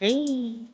Hey.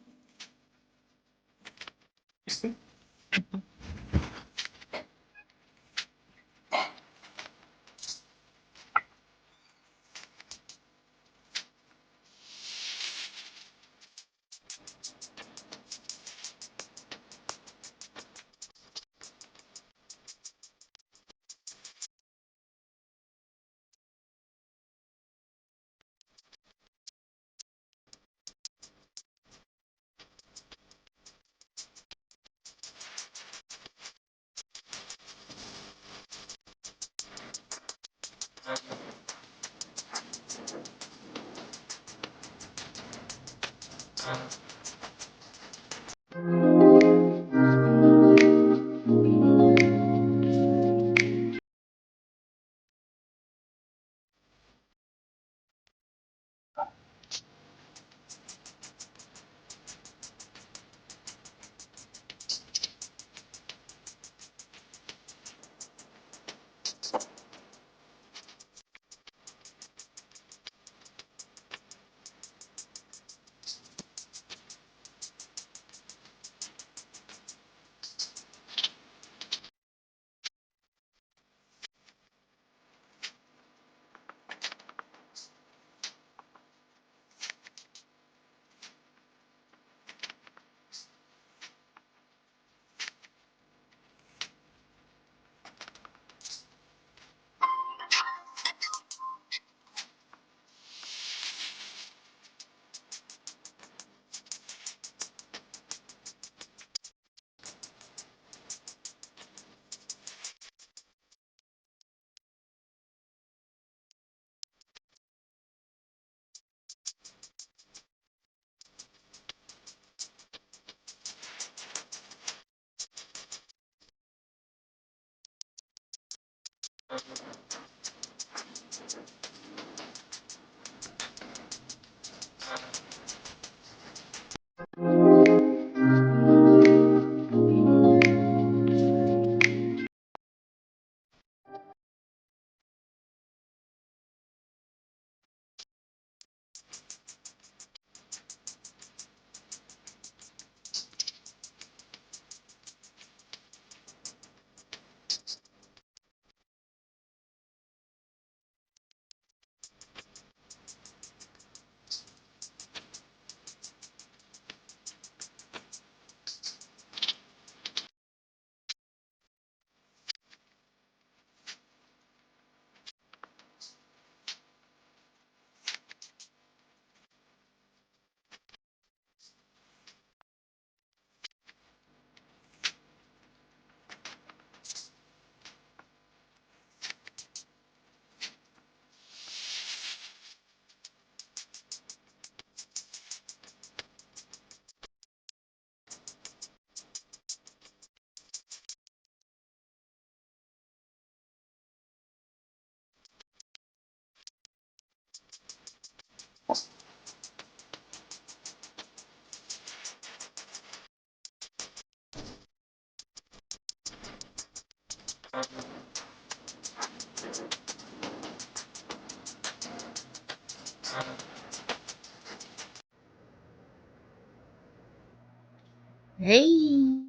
Hey.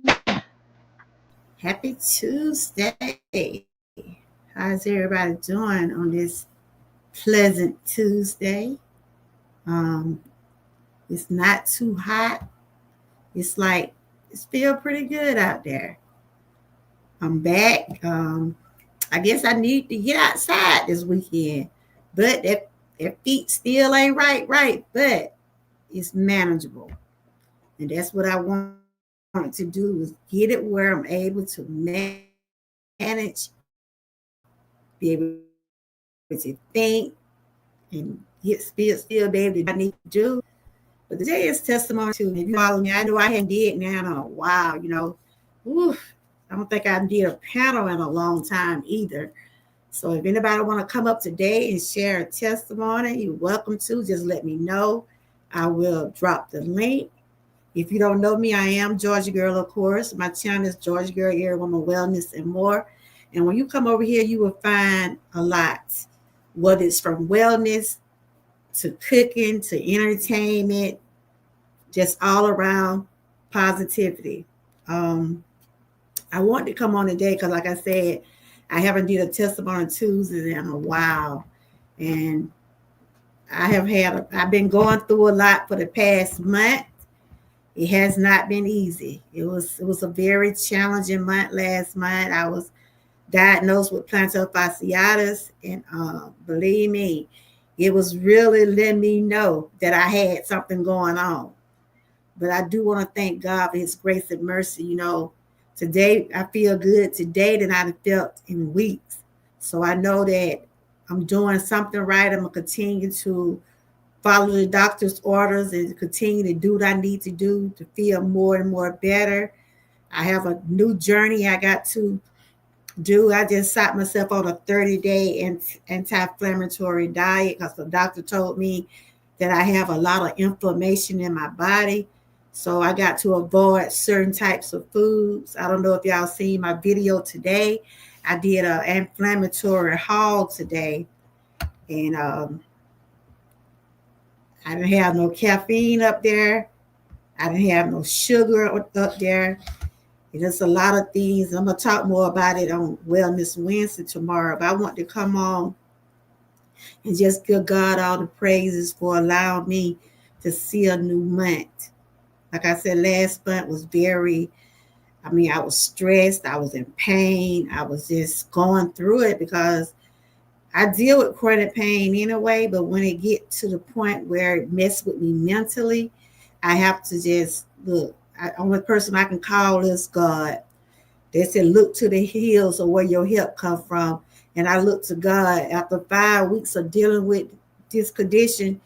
Happy Tuesday. How's everybody doing on this pleasant Tuesday? Um, it's not too hot. It's like it's still pretty good out there. I'm back. I guess I need to get outside this weekend, but that feet still ain't right, but it's manageable. And that's what I want to do is get it where I'm able to manage, be able to think, and get still be able to do what I need to do. But today is testimony too. If you follow me, I know I hadn't did now in a while, Oof, I don't think I did a panel in a long time either. So if anybody want to come up today and share a testimony, you're welcome to. Just let me know. I will drop the link. If you don't know me, I am Georgia Girl, of course. My channel is Georgia Girl, Air Woman Wellness and more. And when you come over here, you will find a lot, whether it's from wellness to cooking to entertainment, just all around positivity. Um, I wanted to come on today because, like I said, I haven't did a testimony Tuesday in a while, and I've been going through a lot for the past month. It has not been easy. It was a very challenging month last month. I was diagnosed with plantar fasciitis, and believe me, it was really letting me know that I had something going on. But I do want to thank God for His grace and mercy. Today I feel good today than I've felt in weeks. So I know that I'm doing something right. I'm gonna continue to follow the doctor's orders and continue to do what I need to do to feel more and more better. I have a new journey I got to do. I just sat myself on a 30-day anti-inflammatory diet because the doctor told me that I have a lot of inflammation in my body. So I got to avoid certain types of foods. I don't know if y'all seen my video today. I did an inflammatory haul today, and I didn't have no caffeine up there. I didn't have no sugar up there. And there's a lot of things. I'm going to talk more about it on Wellness Wednesday tomorrow. But I want to come on and just give God all the praises for allowing me to see a new month. Like I said, last month was I was stressed. I was in pain. I was just going through it because I deal with chronic pain anyway. But when it gets to the point where it messes with me mentally, I have to just look. Only person I can call is God. They said, look to the hills of where your help come from. And I looked to God. After 5 weeks of dealing with this condition,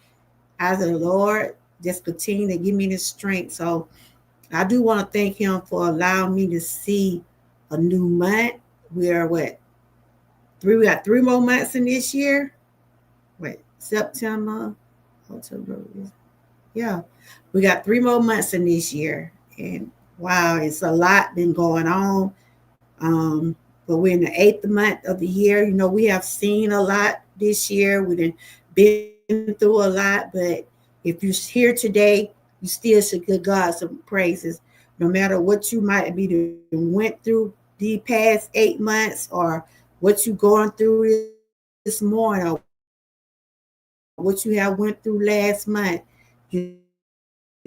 I said, Lord, just continue to give me the strength. So I do want to thank Him for allowing me to see a new month. We got 3 more months in this year. September, October. Yeah, we got 3 more months in this year. And wow, it's a lot been going on. But we're in the 8th month of the year. We have seen a lot this year. We've been through a lot, but if you're here today, you still should give God some praises. No matter what you might be went through the past 8 months, or what you going through this morning, or what you have went through last month, you're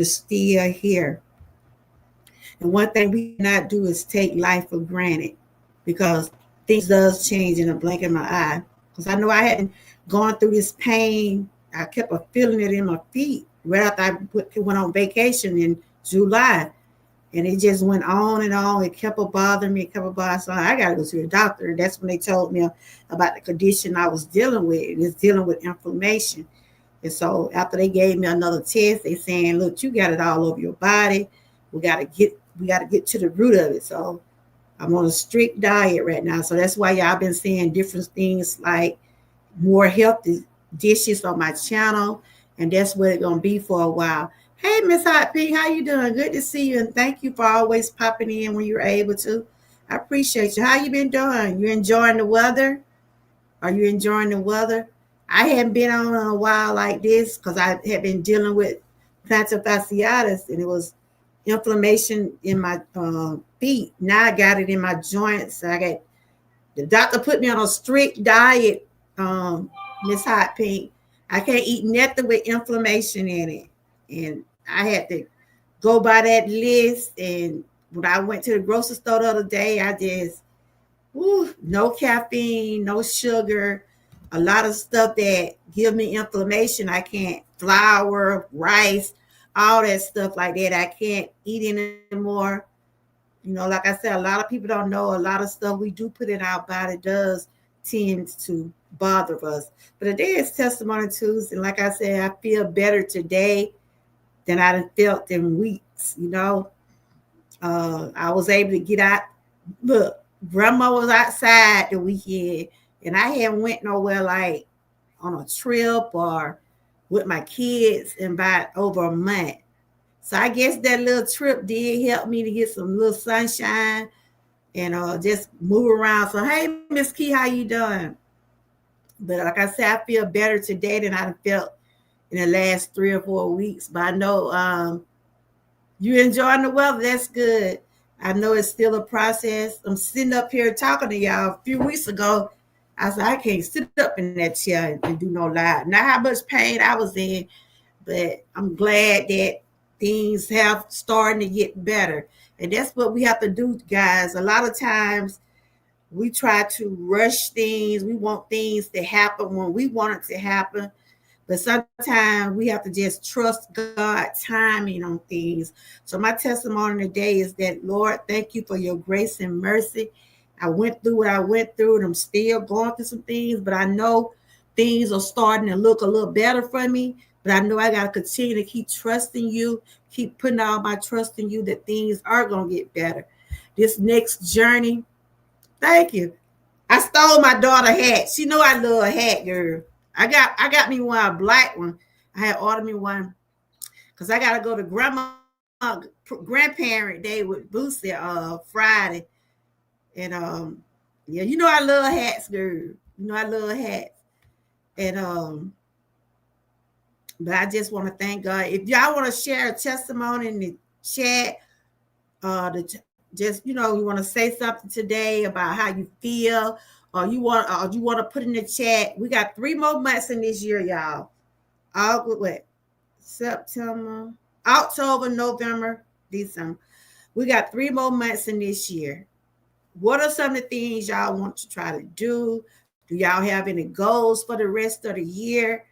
still here. And one thing we cannot do is take life for granted, because things does change in a blink of my eye. Because I know I hadn't gone through this pain. I kept feeling it in my feet right after I went on vacation in July. And it just went on and on. It kept bothering me. It kept bothering. So I got to go to the doctor. That's when they told me about the condition I was dealing with. It's dealing with inflammation. And so after they gave me another test, they saying, look, you got it all over your body. We got to get to the root of it. So I'm on a strict diet right now. So that's why y'all been seeing different things like more healthy dishes on my channel. And that's what it's gonna be for a while. Hey, Miss Hot Pink, how you doing? Good to see you, and thank you for always popping in when you're able to. I appreciate you. How you been doing? You enjoying the weather? Are you enjoying the weather? I hadn't been on in a while like this because I had been dealing with plantar fasciitis, and it was inflammation in my feet. Now I got it in my joints. The doctor put me on a strict diet, Miss Hot Pink. I can't eat nothing with inflammation in it. And I had to go by that list. And when I went to the grocery store the other day, I just, no caffeine, no sugar, a lot of stuff that give me inflammation. I can't, flour, rice, all that stuff like that. I can't eat anymore. Like I said, a lot of people don't know a lot of stuff we do put in our body does tend to bother us. But today is Testimony Tuesday. And like I said, I feel better today than I felt in weeks. I was able to get out. Look, grandma was outside the weekend, and I hadn't went nowhere like on a trip or with my kids in about over a month. So I guess that little trip did help me to get some little sunshine and just move around. So hey, Miss Key, how you doing? But like I said, I feel better today than I felt in the last 3 or 4 weeks. But I know You enjoying the weather? That's good. I know it's still a process. I'm sitting up here talking to y'all. A few weeks ago, I said I can't sit up in that chair and do no lie. Not how much pain I was in, but I'm glad that things have starting to get better. And that's what we have to do, guys. A lot of times we try to rush things. We want things to happen when we want it to happen. But sometimes we have to just trust God's timing on things. So my testimony today is that, Lord, thank you for your grace and mercy. I went through what I went through, and I'm still going through some things, but I know things are starting to look a little better for me. But I know I got to continue to keep trusting you, keep putting all my trust in you that things are going to get better. This next journey, thank you. I stole my daughter hat. She know I love a hat, girl. I got me one, a black one. I had ordered me one because I gotta go to grandparent day with Boosie Friday. And yeah, you know I love hats, girl. You know I love hats. And but I just want to thank God. If y'all want to share a testimony in the chat, just you want to say something today about how you feel, or you want to put in the chat. We got 3 more months in this year, y'all. What? September, October, November, December. We got 3 more months in this year. What are some of the things y'all want to try to do? Do y'all have any goals for the rest of the year?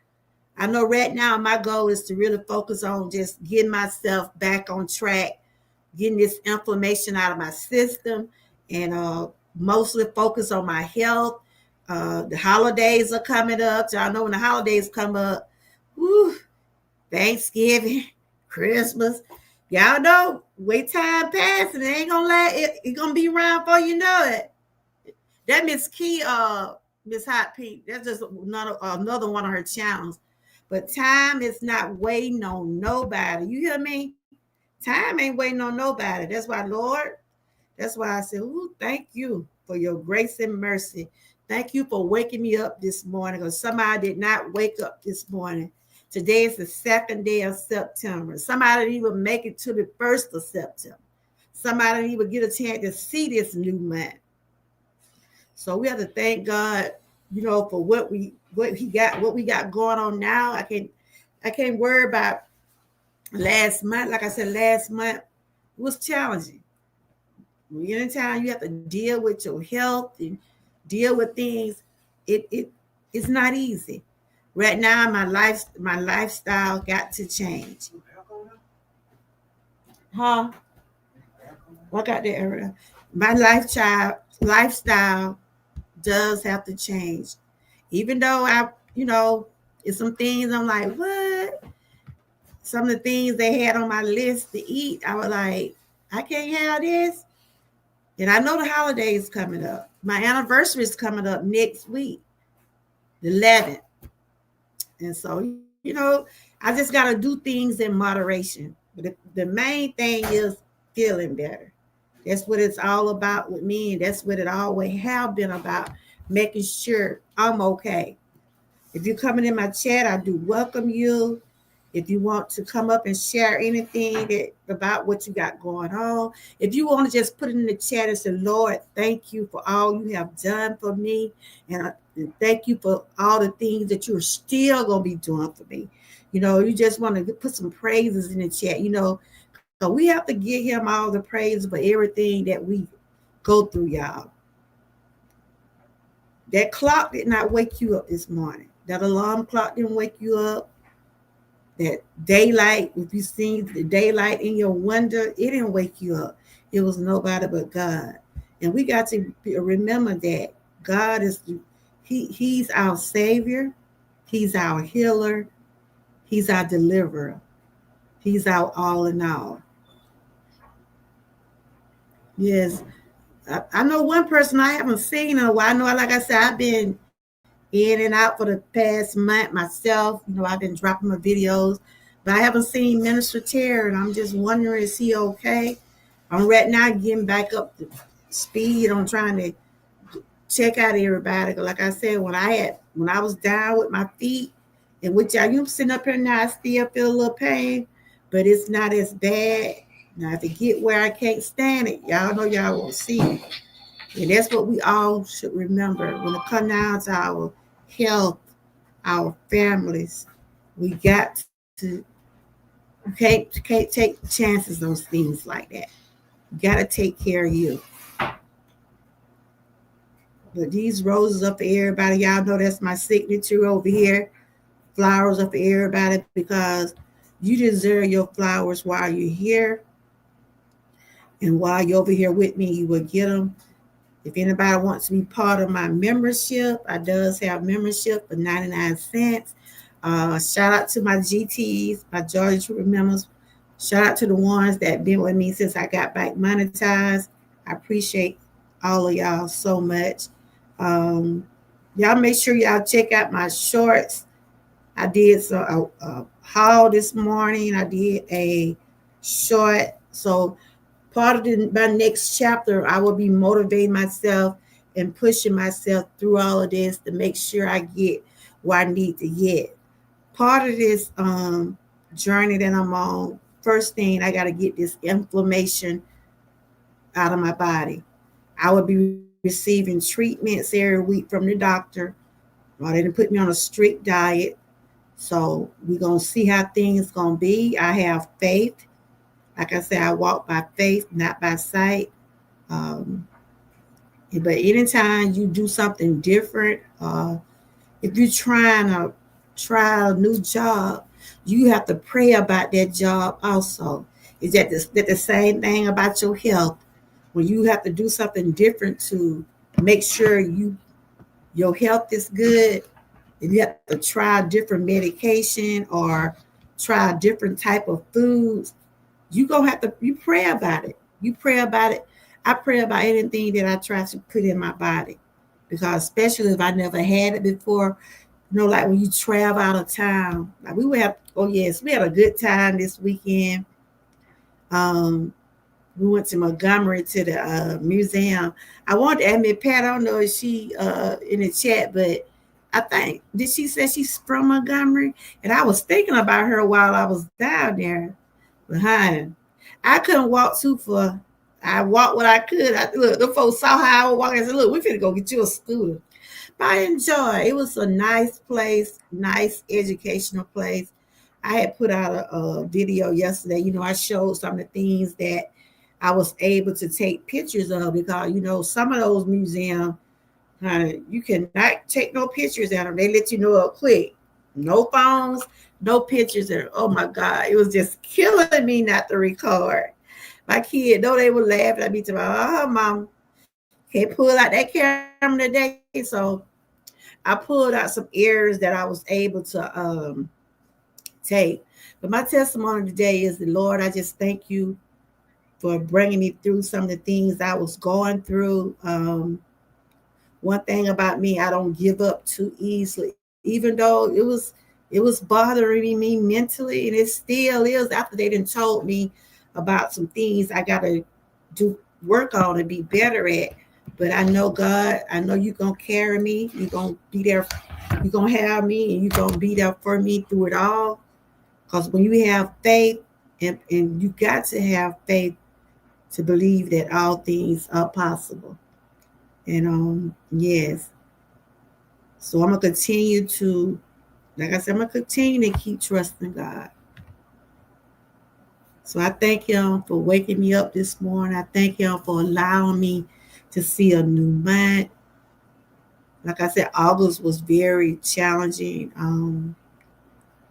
I know right now my goal is to really focus on just getting myself back on track, getting this inflammation out of my system, and mostly focus on my health. The holidays are coming up. Y'all know when the holidays come up, whew, Thanksgiving, Christmas. Y'all know, wait time passing. It ain't gonna last. It gonna be around before you know it. That Miss Key, Miss Hot Pink, that's just another one of her channels. But time is not waiting on nobody. You hear me? Time ain't waiting on nobody. That's why, Lord, that's why I said, ooh, thank you for your grace and mercy. Thank you for waking me up this morning, because somebody did not wake up this morning. Today is the 2nd day of September. Somebody didn't even make it to the 1st of September. Somebody didn't even get a chance to see this new month. So we have to thank God, for what we got going on now. I can't worry about last month. Like I said, last month was challenging. When you're in town, you have to deal with your health and deal with things. It's not easy. Right now, my lifestyle got to change. Huh? What got that area? My lifestyle does have to change. Even though it's some things I'm like, what? Some of the things they had on my list to eat, I was like, I can't have this. And I know the holidays coming up. My anniversary is coming up next week, the 11th. And so, I just got to do things in moderation. But the main thing is feeling better. That's what it's all about with me. And that's what it always have been about, making sure I'm okay. If you're coming in my chat, I do welcome you. If you want to come up and share anything about what you got going on, if you want to just put it in the chat and say, Lord, thank you for all you have done for me. And thank you for all the things that you're still going to be doing for me. You just want to put some praises in the chat, so we have to give him all the praise for everything that we go through, y'all. That clock did not wake you up this morning. That alarm clock didn't wake you up. That daylight, if you seen the daylight in your window, it didn't wake you up. It was nobody but God. And we got to remember that God he's our savior. He's our healer. He's our deliverer. He's our all in all. Yes. I know one person I haven't seen in a while. I know, like I said, I've been in and out for the past month myself. I've been dropping my videos, but I haven't seen Minister Terry, and I'm just wondering, is he okay? I'm right now getting back up to speed. I'm trying to check out everybody. Like I said, when I was down with my feet, and which you sitting up here now, I still feel a little pain, but it's not as bad. Now, if it get where I can't stand it, y'all know y'all won't see it. And that's what we all should remember. When it comes down to our health, our families, we got to can't take chances on things like that. You gotta take care of you. But these roses up for everybody, y'all know that's my signature over here. Flowers up for everybody because you deserve your flowers while you're here. And while you're over here with me, you will get them. If anybody wants to be part of my membership, I does have membership for 99 cents. Shout out to my GTs, my Georgia Trooper members. Shout out to the ones that been with me since I got back monetized. I appreciate all of y'all so much. Um, y'all make sure y'all check out my shorts. I did a haul this morning. I did a short. So part of my next chapter, I will be motivating myself and pushing myself through all of this to make sure I get where I need to get. Part of this journey that I'm on, first thing, I got to get this inflammation out of my body. I will be receiving treatments every week from the doctor. Well, they didn't put me on a strict diet. So we're going to see how things going to be. I have faith. Like I said, I walk by faith, not by sight. Um, but anytime you do something different, if you're trying to try a new job, you have to pray about that job also. Is that the same thing about your health? When you have to do something different to make sure your health is good, and you have to try different medication or try different type of foods, you pray about it. You pray about it. I pray about anything that I try to put in my body. Because especially if I never had it before, like when you travel out of town. Like we would have oh yes, we had a good time this weekend. Um we went to Montgomery to the museum. I wanted to admit Pat, I don't know if she in the chat, but I think did she say she's from Montgomery? And I was thinking about her while I was down there. Behind. I couldn't walk too far. I walked what I could. Look, the folks saw how I was walking. I said, look, we finna go get you a scooter. But I enjoy. It was a nice place, nice educational place. I had put out a video yesterday. I showed some of the things that I was able to take pictures of because, some of those museums, you cannot take no pictures at them. They let you know up quick. No phones, no pictures. And oh my God, it was just killing me not to record. My kid, though they were laughing at me, to my mom can't pull out that camera today. So I pulled out some areas that I was able to take. But my testimony today is the Lord, I just thank you for bringing me through some of the things I was going through. One thing about me, I don't give up too easily, even though it was bothering me mentally, and it still is after they done told me about some things I gotta do work on and be better at. But I know God, I know you're gonna carry me, you're gonna be there, you're gonna have me, and you're gonna be there for me through it all. Because when you have faith, and you got to have faith to believe that all things are possible. And yes. So I'm gonna continue to, like I said, I'm gonna continue to keep trusting God. So I thank y'all for waking me up this morning. I thank y'all for allowing me to see a new month. Like I said, August was very challenging.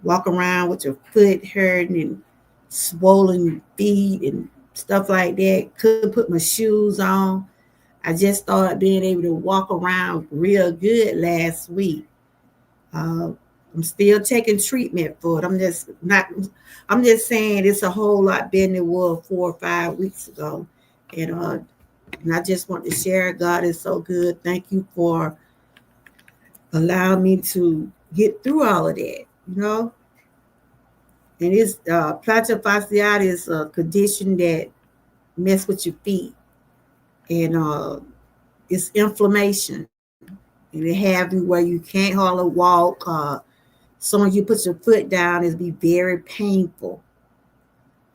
Walk around with your foot hurting and swollen feet and stuff like that. Couldn't put my shoes on. I just started being able to walk around real good last week. I'm still taking treatment for it. I'm just saying it's a whole lot better than it was 4 or 5 weeks ago. And I just want to share, God is so good. Thank you for allowing me to get through all of that. And it's plantar fasciitis is a condition that mess with your feet. And it's inflammation. And it have you where you can't hardly walk. So when you put your foot down, it'll be very painful.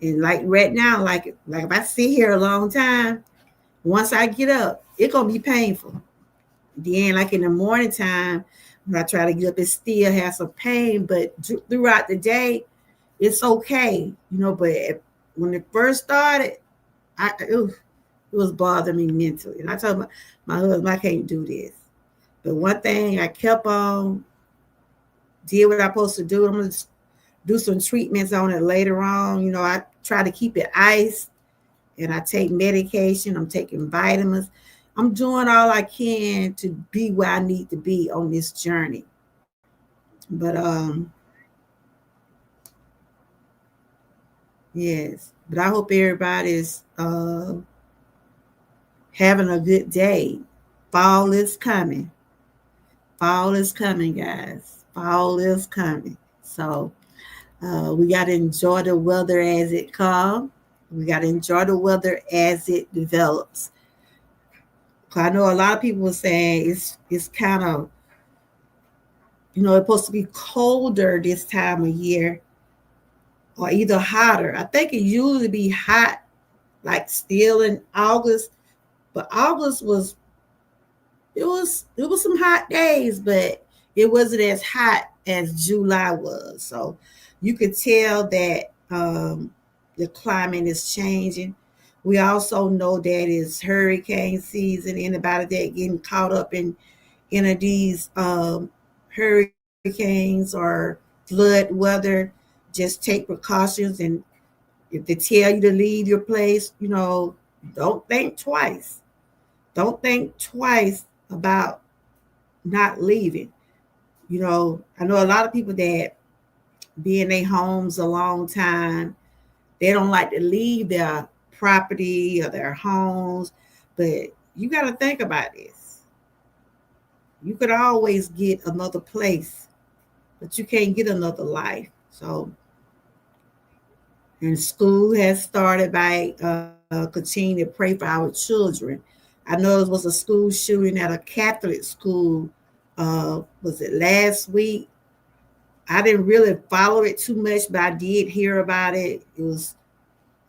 And like right now, like if I sit here a long time, once I get up, it's gonna be painful. Then, like in the morning time, when I try to get up, it still has some pain. But throughout the day, it's okay, But when it first started, it was bothering me mentally. And I told my husband, I can't do this. But one thing I kept on, did what I'm supposed to do. I'm gonna do some treatments on it later on. I try to keep it iced, and I take medication. I'm taking vitamins. I'm doing all I can to be where I need to be on this journey. But yes. But I hope everybody's having a good day. Fall is coming. Fall is coming, guys. Fall is coming. So we got to enjoy the weather as it comes. We got to enjoy the weather as it develops. I know a lot of people were saying it's kind of, it's supposed to be colder this time of year, or either hotter. I think it usually be hot, like still in August, but August it was some hot days, but it wasn't as hot as July was. So you could tell that the climate is changing. We also know that it's hurricane season. Anybody that getting caught up in any of these hurricanes or flood weather, just take precautions. And if they tell you to leave your place, don't think twice. Don't think twice about not leaving. I know a lot of people that be in their homes a long time. They don't like to leave their property or their homes, but you got to think about this. You could always get another place, but you can't get another life. So, and school has started by continuing to pray for our children. I know it was a school shooting at a Catholic school. Was it last week? I didn't really follow it too much, but I did hear about it. I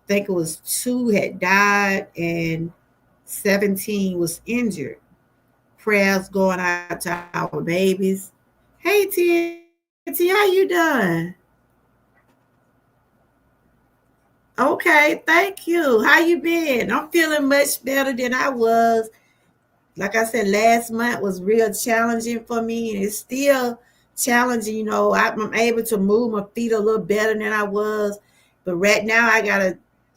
think it was 2 had died and 17 was injured. Prayers going out to our babies. Hey, TNT, how you doing? Okay, thank you. How you been? I'm feeling much better than I was. Like I said, last month was real challenging for me, and it's still challenging. I'm able to move my feet a little better than I was, but right now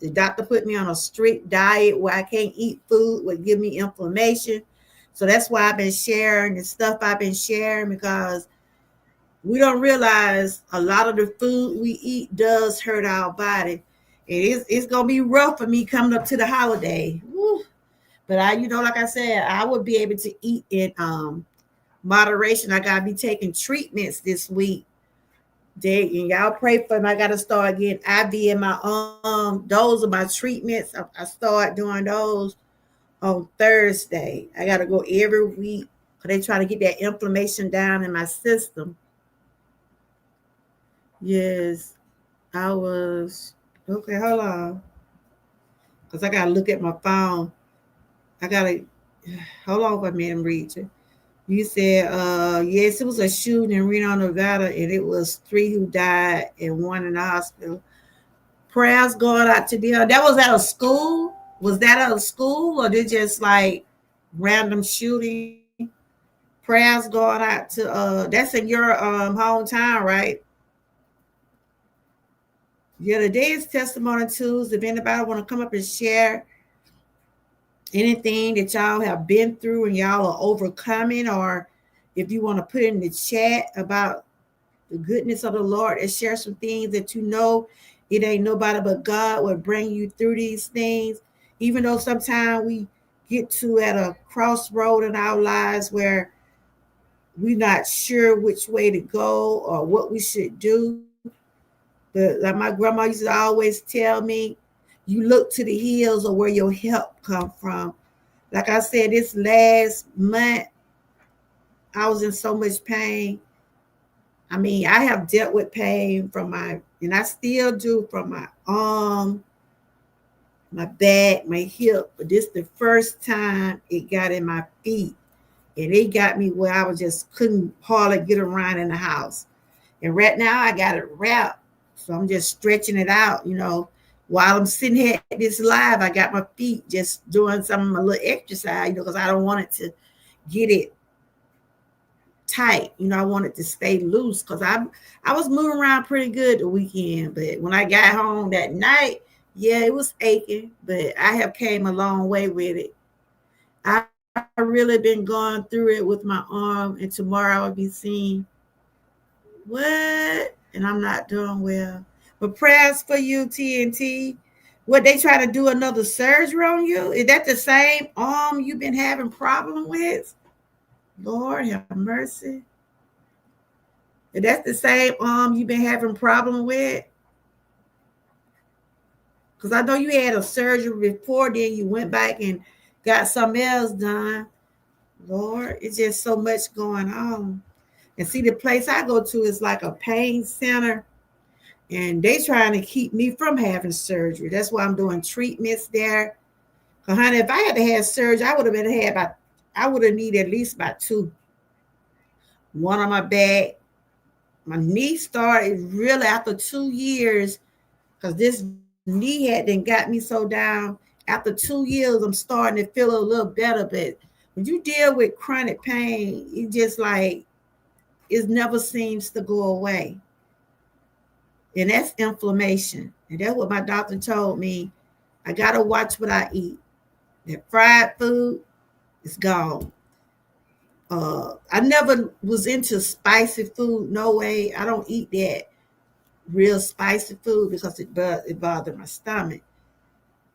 the doctor put me on a strict diet where I can't eat food would give me inflammation. So that's why I've been sharing the stuff I've been sharing, because we don't realize a lot of the food we eat does hurt our body. It's gonna be rough for me coming up to the holiday. Woo. But like I said, I would be able to eat in moderation. I gotta be taking treatments this week. And y'all pray for me. I gotta start getting IV in my arm. Those are my treatments. I start doing those on Thursday. I gotta go every week because they try to get that inflammation down in my system. Yes, I was okay. Hold on, because I gotta look at my phone. I gotta hold on for a minute, Rachel. You said, yes, it was a shooting in Reno, Nevada, and it was 3 who died and 1 in the hospital. Prayers going out to them. That was at a school? Was that at a school, or did just like random shooting? Prayers going out to that's in your hometown, right? Yeah, today is Testimony Tuesday. If anybody want to come up and share anything that y'all have been through and y'all are overcoming, or if you want to put in the chat about the goodness of the Lord and share some things that it ain't nobody but God will bring you through these things. Even though sometimes we get to at a crossroad in our lives where we're not sure which way to go or what we should do. But like my grandma used to always tell me, you look to the hills or where your help come from. Like I said, this last month, I was in so much pain. I mean, I have dealt with pain from my, and I still do, from my arm, my back, my hip. But this the first time it got in my feet. And it got me where I was just couldn't hardly get around in the house. And right now I got it wrapped. So I'm just stretching it out, while I'm sitting here at this live, I got my feet just doing some a little exercise, because I don't want it to get it tight. I want it to stay loose, because I was moving around pretty good the weekend, but when I got home that night, yeah, it was aching, but I have came a long way with it. I really been going through it with my arm, and tomorrow I will be seeing what, and I'm not doing well. But prayers for you, TNT. What, they try to do another surgery on you? Is that the same arm you've been having problem with? Lord have mercy. If that's the same arm you've been having problem with, because I know you had a surgery before, then you went back and got something else done. Lord, it's just so much going on. And see, the place I go to is like a pain center, and they trying to keep me from having surgery. That's why I'm doing treatments there. Cause honey, if I had to have surgery, I would have needed at least about two. One on my back. My knee started really after 2 years, because this knee had then got me so down. After 2 years, I'm starting to feel a little better. But when you deal with chronic pain, it just like it never seems to go away. And that's inflammation. And that's what my doctor told me. I gotta watch what I eat. That fried food is gone. I never was into spicy food. No way. I don't eat that real spicy food because it bothered my stomach.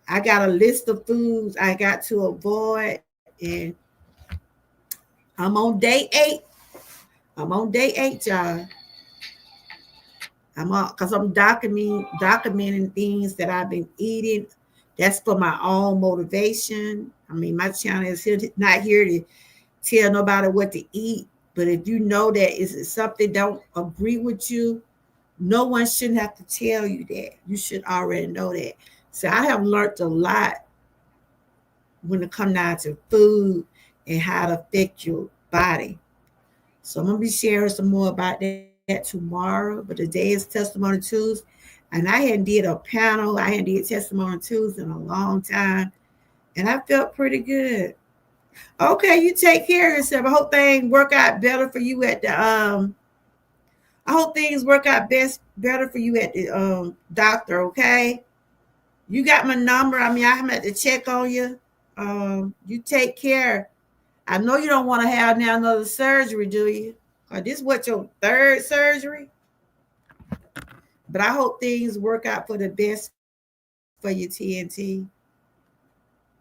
I got a list of foods I got to avoid, and I'm on day 8. I'm on day 8, y'all. I'm on because I'm documenting things that I've been eating. That's for my own motivation. I mean, my channel is not here to tell nobody what to eat. But if you know that is something don't agree with you, no one shouldn't have to tell you that. You should already know that. So I have learned a lot when it comes down to food and how to affect your body. So I'm gonna be sharing some more about that tomorrow. But today is Testimony Tuesday, and I hadn't did a panel. I hadn't did Testimony Tuesday in a long time, and I felt pretty good. Okay, you take care of yourself. I hope things work out better for you at the I hope things work out better for you at the doctor. Okay, you got my number. I mean, I'm at to check on you. You take care. I know you don't want to have now another surgery, do you? Or this what your third surgery? But I hope things work out for the best for you, TNT.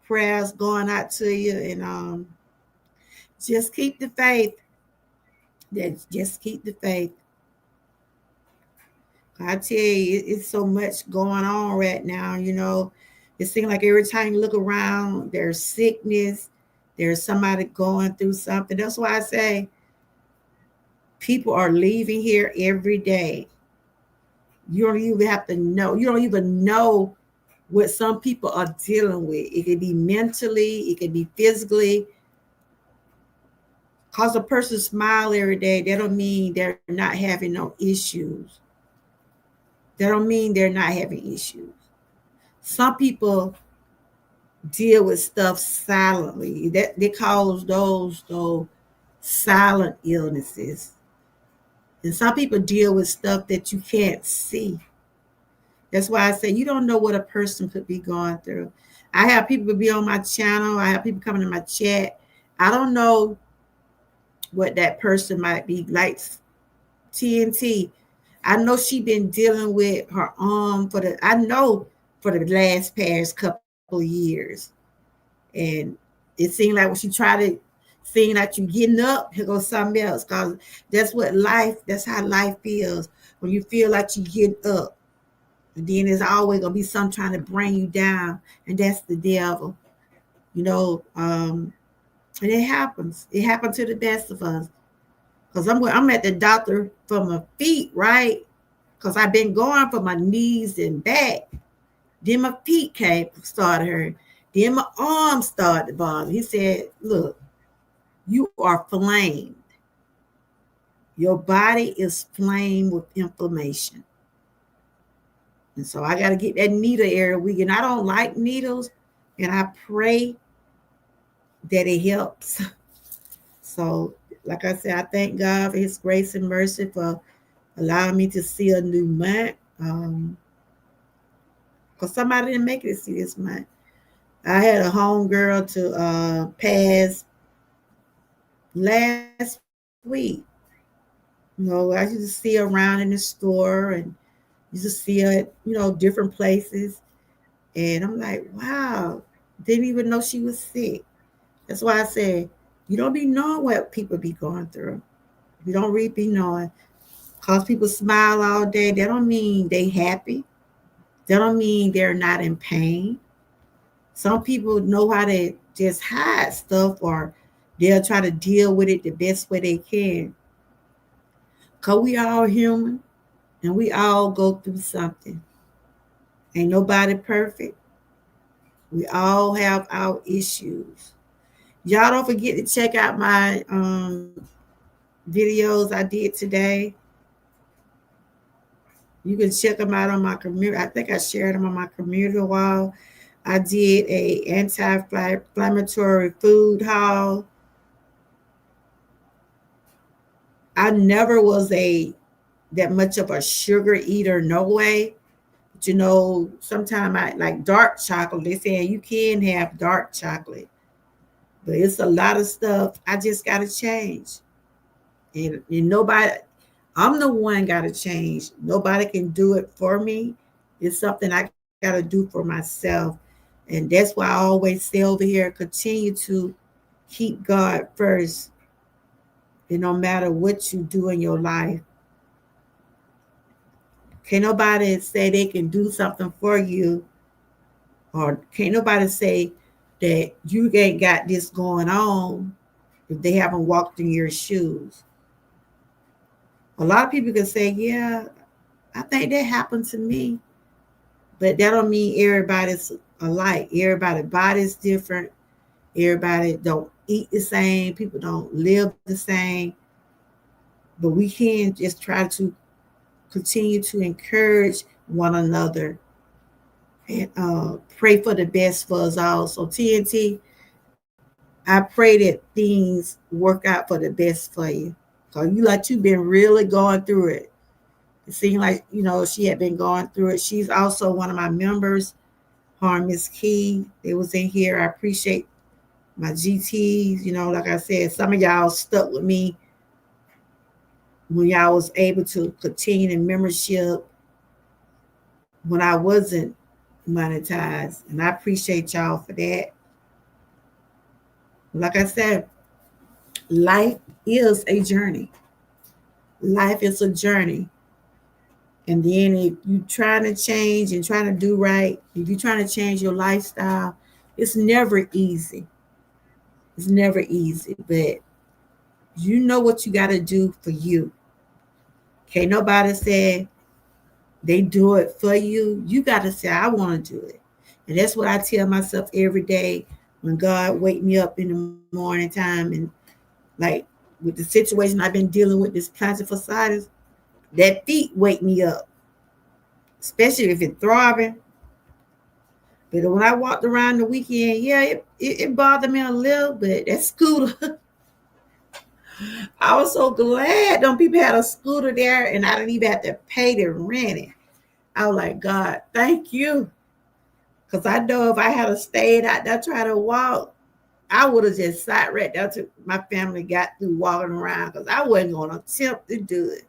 Prayers going out to you, and just keep the faith. Just keep the faith. I tell you, it's so much going on right now. It seems like every time you look around, there's sickness, there's somebody going through something. That's why I say people are leaving here every day. You don't even have to know. You don't even know what some people are dealing with. It could be mentally, it could be physically. Cause a person smile every day, that don't mean they're not having no issues. That don't mean they're not having issues. Some people deal with stuff silently. That they cause those silent illnesses. And some people deal with stuff that you can't see. That's why I say you don't know what a person could be going through. I have people be on my channel. I have people coming in my chat. I don't know what that person might be like. TNT. I know she been dealing with her arm for the last past couple of years. And it seemed like when she tried to seeing that you getting up, here goes something else. Cause that's how life feels. When you feel like you get up. And then there's always gonna be something trying to bring you down. And that's the devil. And it happens. It happens to the best of us. because I'm at the doctor for my feet, right? Because I've been going for my knees and back. Then my feet started hurting. Then my arms started to bother. He said, "Look, you are inflamed. Your body is inflamed with inflammation." And so I got to get that needle every week. And I don't like needles. And I pray that it helps. So, like I said, I thank God for his grace and mercy for allowing me to see a new month. Because somebody didn't make it to see this month. I had a home girl to pass last week. I used to see her around in the store and used to see her at, different places. And I'm like, wow, didn't even know she was sick. That's why I said, you don't be knowing what people be going through. You don't really be knowing. Cause people smile all day, that don't mean they happy. That don't mean they're not in pain. Some people know how to just hide stuff or they'll try to deal with it the best way they can. Cause we all human and we all go through something. Ain't nobody perfect. We all have our issues. Y'all don't forget to check out my videos I did today. You can check them out on my community. I think I shared them on my community wall. I did a anti-inflammatory food haul. I never was that much of a sugar eater, no way. But sometimes I like dark chocolate. They say you can have dark chocolate, but it's a lot of stuff I just gotta change. And nobody, I'm the one gotta change. Nobody can do it for me. It's something I gotta do for myself. And that's why I always say over here, continue to keep God first. And no matter what you do in your life, can't nobody say they can do something for you, or can't nobody say that you ain't got this going on if they haven't walked in your shoes. A lot of people can say, yeah, I think that happened to me. But that don't mean everybody's alike. Everybody's body's different. Everybody don't eat the same. People don't live the same. But we can just try to continue to encourage one another and pray for the best for us all. So TNT, I pray that things work out for the best for you. Cause you've been really going through it. It seemed like she had been going through it. She's also one of my members, Miss Key. They was in here. I appreciate my GTs. Like I said, some of y'all stuck with me when y'all was able to continue in membership when I wasn't monetized. And I appreciate y'all for that. Like I said, life is a journey. Life is a journey. And then if you're trying to change and trying to do right, if you're trying to change your lifestyle, it's never easy. It's never easy. But you know what you got to do for you. Can't nobody say they do it for you. You got to say, I want to do it. And that's what I tell myself every day when God wake me up in the morning time. And like with the situation I've been dealing with, this plantar fasciitis, that feet wake me up, especially if it's throbbing. But when I walked around the weekend, yeah, it bothered me a little, but that scooter, I was so glad them people had a scooter there and I didn't even have to pay to rent it. I was like, God, thank you. Because I know if I had stayed out there trying to walk, I would have just sat right there till my family got through walking around because I wasn't going to attempt to do it.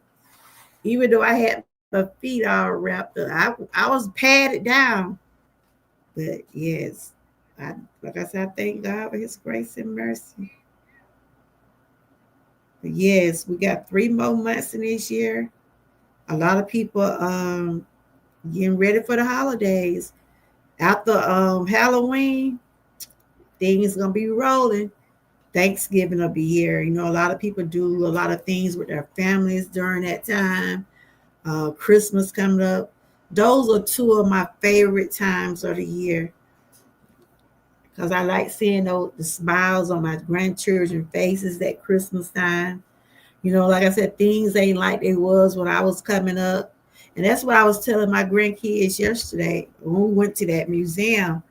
Even though I had my feet all wrapped up, I was padded down. But yes, like I said, I thank God for his grace and mercy. But yes, we got 3 more months in this year. A lot of people getting ready for the holidays. After Halloween, things gonna be rolling. Thanksgiving of the year. You know, a lot of people do a lot of things with their families during that time. Christmas coming up. Those are two of my favorite times of the year because I like seeing the smiles on my grandchildren faces at Christmas time. You know, like I said, things ain't like they was when I was coming up. And that's what I was telling my grandkids yesterday when we went to that museum.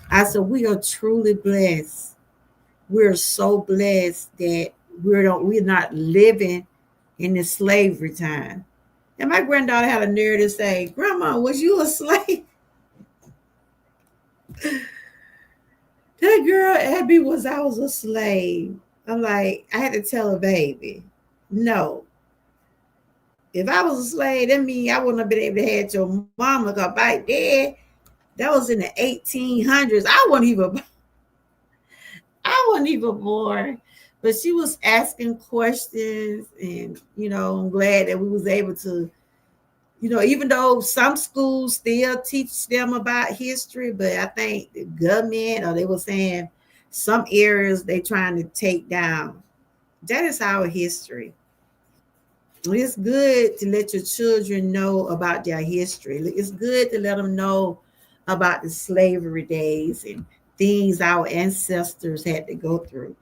I said, we are truly blessed. We're so blessed that we're not living in the slavery time. And my granddaughter had a nerve to say, Grandma, was you a slave? That girl Abby I was a slave. I'm like, I had to tell her, baby, no. If I was a slave, that means I wouldn't have been able to have your mama. Cause back there, that was in the 1800s. I wasn't even born. But she was asking questions, and I'm glad that we was able to, even though some schools still teach them about history, but I think the government, or they were saying some areas they trying to take down. That is our history. It's good to let your children know about their history. It's good to let them know about the slavery days and things our ancestors had to go through.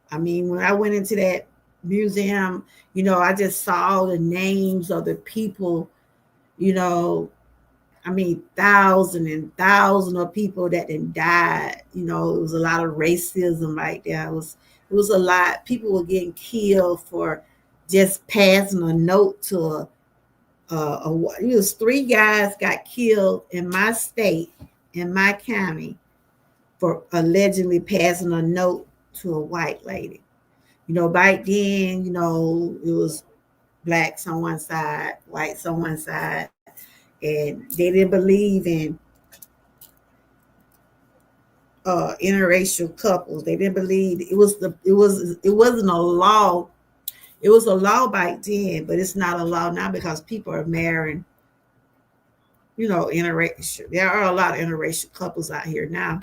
I mean, when I went into that museum, I just saw the names of the people, you know, I mean, thousands and thousands of people that then died. It was a lot of racism right there. It was a lot. People were getting killed for just passing a note to it was 3 guys got killed in my state, in my county, for allegedly passing a note to a white lady. Back then, it was blacks on one side, whites on one side, and they didn't believe in interracial couples. They didn't believe it wasn't a law. It was a law back then, but it's not a law now because people are marrying, interracial. There are a lot of interracial couples out here now.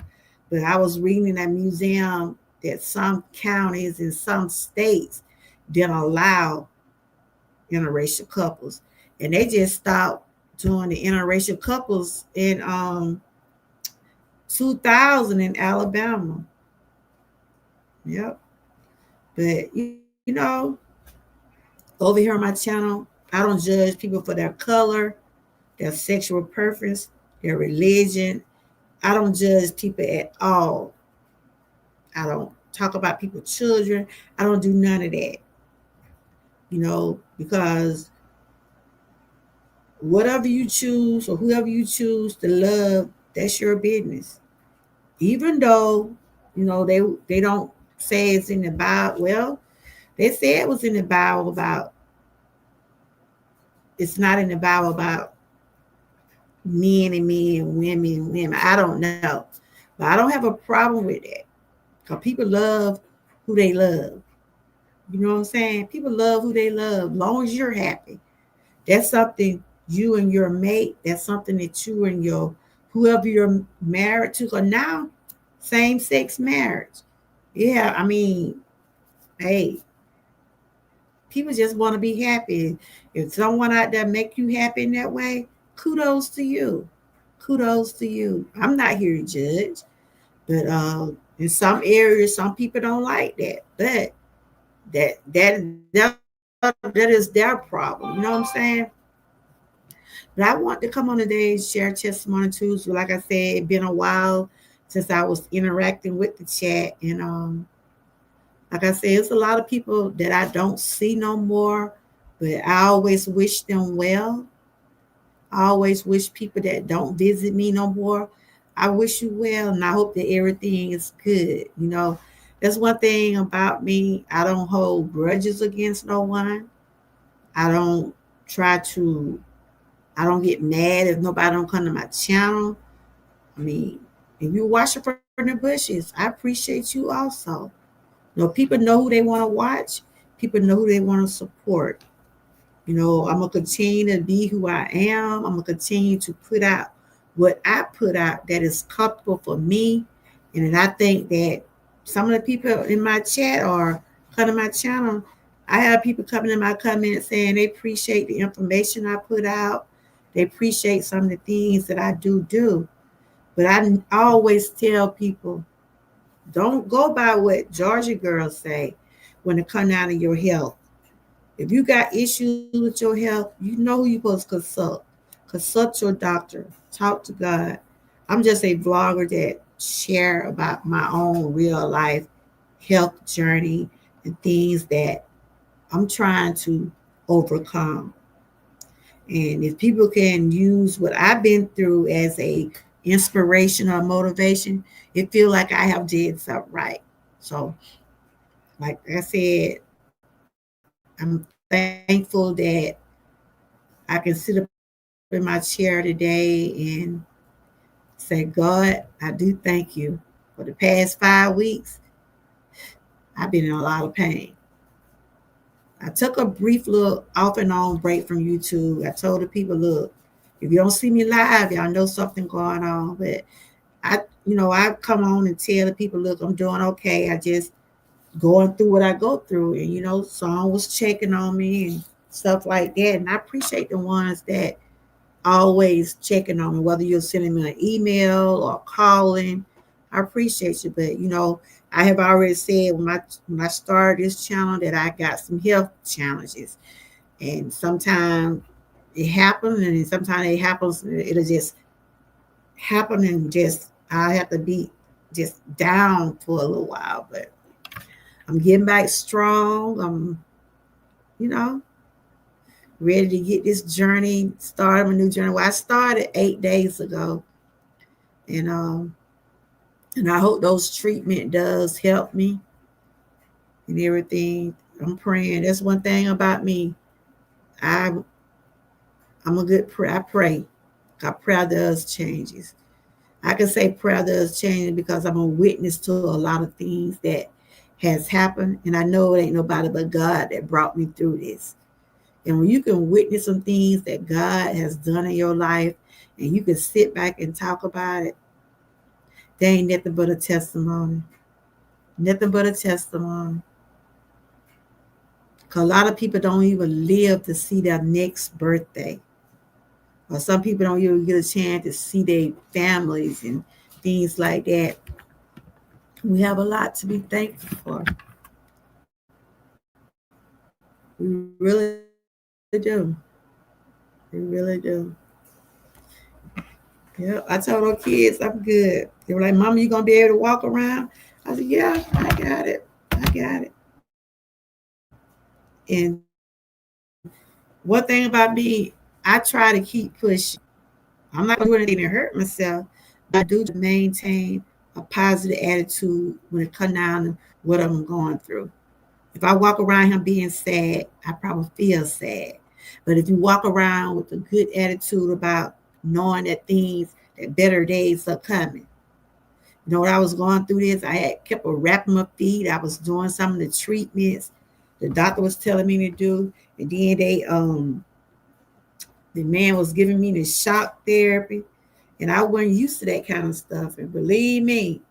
But I was reading in that museum that some counties in some states didn't allow interracial couples, and they just stopped doing the interracial couples in 2000 in Alabama. Yep. But over here on my channel, I don't judge people for their color, their sexual preference, their religion. I don't judge people at all. I don't talk about people's children. I don't do none of that. Because whatever you choose or whoever you choose to love, that's your business. Even though, they don't say it's in the Bible. Well, they say it was in the Bible about, it's not in the Bible about men and men, women and women. I don't know. But I don't have a problem with that. Because people love who they love. You know what I'm saying? People love who they love. As long as you're happy. That's something you and your mate, that's something that you and whoever you're married to. Because now, same sex marriage. Yeah, I mean, hey, people just want to be happy. If someone out there make you happy in that way, kudos to you. Kudos to you. I'm not here to judge, but in some areas, some people don't like that. But that is their problem. You know what I'm saying? But I want to come on today and share testimony Tuesday. Like I said, it's been a while since I was interacting with the chat, and like I said, it's a lot of people that I don't see no more, but I always wish them well. I always wish people that don't visit me no more, I wish you well, and I hope that everything is good. That's one thing about me. I don't hold grudges against no one. I don't try to, I don't get mad if nobody don't come to my channel. I mean, if you watch it from the bushes, I appreciate you also. People know who they want to watch. People know who they want to support. I'm going to continue to be who I am. I'm going to continue to put out what I put out that is comfortable for me. And I think that some of the people in my chat or come to my channel, I have people coming in my comments saying they appreciate the information I put out. They appreciate some of the things that I do. But I always tell people, don't go by what Georgia girls say when it comes down to your health. If you got issues with your health, you know who you're supposed to consult. Consult your doctor. Talk to God. I'm just a vlogger that share about my own real life health journey and things that I'm trying to overcome. And if people can use what I've been through as a inspiration or motivation, it feel like I have did something right. So, like I said, I'm thankful that I can sit up in my chair today and say, God, I do thank you. For the past 5 weeks, I've been in a lot of pain. I took a brief little off and on break from YouTube. I told the people, look, if you don't see me live, y'all know something going on. But I come on and tell the people, look, I'm doing okay. I just going through what I go through. And, someone was checking on me and stuff like that. And I appreciate the ones that always checking on me, whether you're sending me an email or calling. I appreciate you. But, I have already said when I started this channel that I got some health challenges. And sometimes it happens and sometimes it happens, it'll just happen and just I have to be just down for a little while. But I'm getting back strong. I'm, you know, ready to get this journey started, my new journey. Well, I started 8 days ago. And and I hope those treatment does help me and everything. I'm praying. That's one thing about me. I I'm a good prayer. I pray. God, prayer does changes. I can say prayer does change because I'm a witness to a lot of things that has happened, and I know it ain't nobody but God that brought me through this. And when you can witness some things that God has done in your life, and you can sit back and talk about it, there ain't nothing but a testimony. Nothing but a testimony. Because a lot of people don't even live to see their next birthday. Or some people don't even get a chance to see their families and things like that. We have a lot to be thankful for. We really do. We really do. Yeah, I told our kids I'm good. They were like, Mama, you gonna be able to walk around? I said, yeah, I got it. I got it. And one thing about me, I try to keep pushing. I'm not gonna do anything to hurt myself, but I do try to maintain a positive attitude when it comes down to what I'm going through. If I walk around here being sad, I probably feel sad. But if you walk around with a good attitude about knowing that that better days are coming. When I was going through this, I had kept wrapping my feet. I was doing some of the treatments the doctor was telling me to do. And then the man was giving me the shock therapy. And I wasn't used to that kind of stuff. And believe me,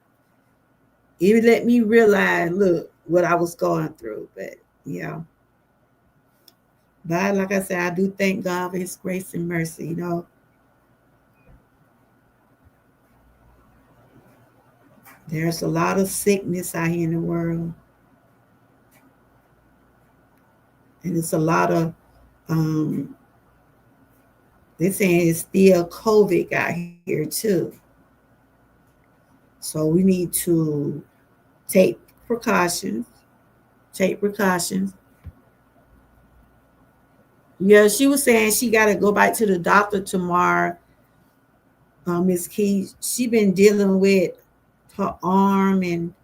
it let me realize, look, what I was going through. But yeah. But like I said, I do thank God for his grace and mercy. There's a lot of sickness out here in the world. And it's a lot of they're saying it's still COVID out here too. So we need to take precautions. Take precautions. Yeah, she was saying she got to go back to the doctor tomorrow. Miss Key, she been dealing with her arm and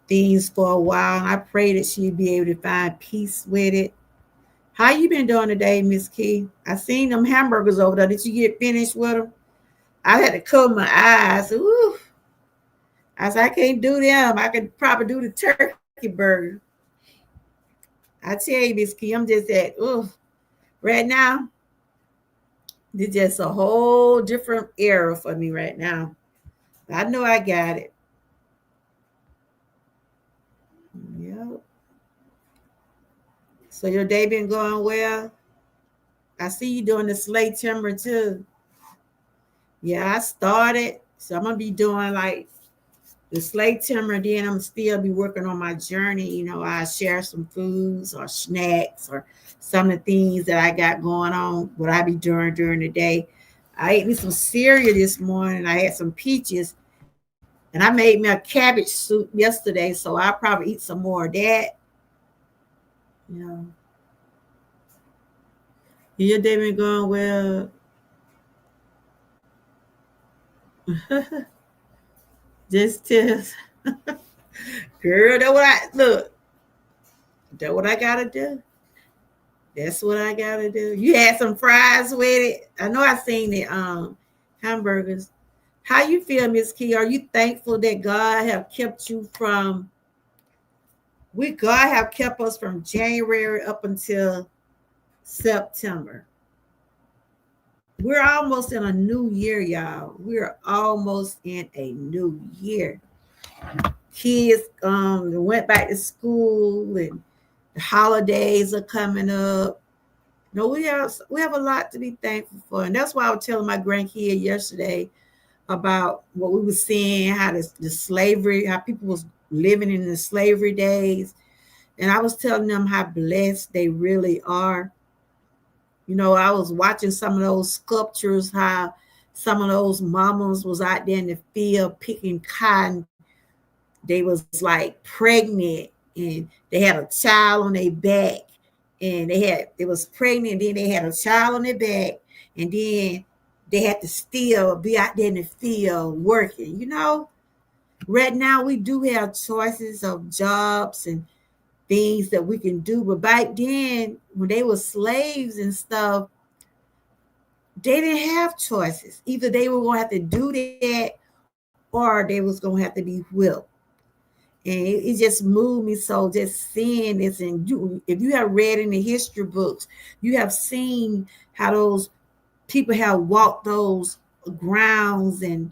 things for a while, and I pray that she'll be able to find peace with it. How you been doing today, Miss Key? I seen them hamburgers over there. Did you get finished with them? I had to cover my eyes. Ooh. I said, I can't do them. I could probably do the turkey burger. I tell you, Miss Key, I'm just at, ooh, right now, it's just a whole different era for me right now. I know I got it. So your day been going well? I see you doing the slate timber too. Yeah, I started. So I'm gonna be doing like the slate timber, then I'm still be working on my journey. I share some foods or snacks or some of the things that I got going on, what I be doing during the day. I ate me some cereal this morning. I had some peaches, and I made me a cabbage soup yesterday, so I'll probably eat some more of that. You know, your day been going well. Just tell girl, that what I look. That what I gotta do. That's what I gotta do. You had some fries with it. I know I seen the hamburgers. How you feel, Miss Key? Are you thankful that God have kept you from God have kept us from January up until September? We're almost in a new year, y'all. We're almost in a new year. Kids went back to school and the holidays are coming up. No, we have a lot to be thankful for. And that's why I was telling my grandkid yesterday about what we were seeing, how the slavery, how people was living in the slavery days. And I was telling them how blessed they really are. I was watching some of those sculptures, how some of those mamas was out there in the field picking cotton. They was like pregnant and they had a child on their back, and they was pregnant, and then they had a child on their back, and then they had to still be out there in the field working. Right now we do have choices of jobs and things that we can do, but back then when they were slaves and stuff, they didn't have choices. Either they were going to have to do that or they was going to have to be whipped. And it just moved me so, just seeing this. And if you have read in the history books, you have seen how those people have walked those grounds and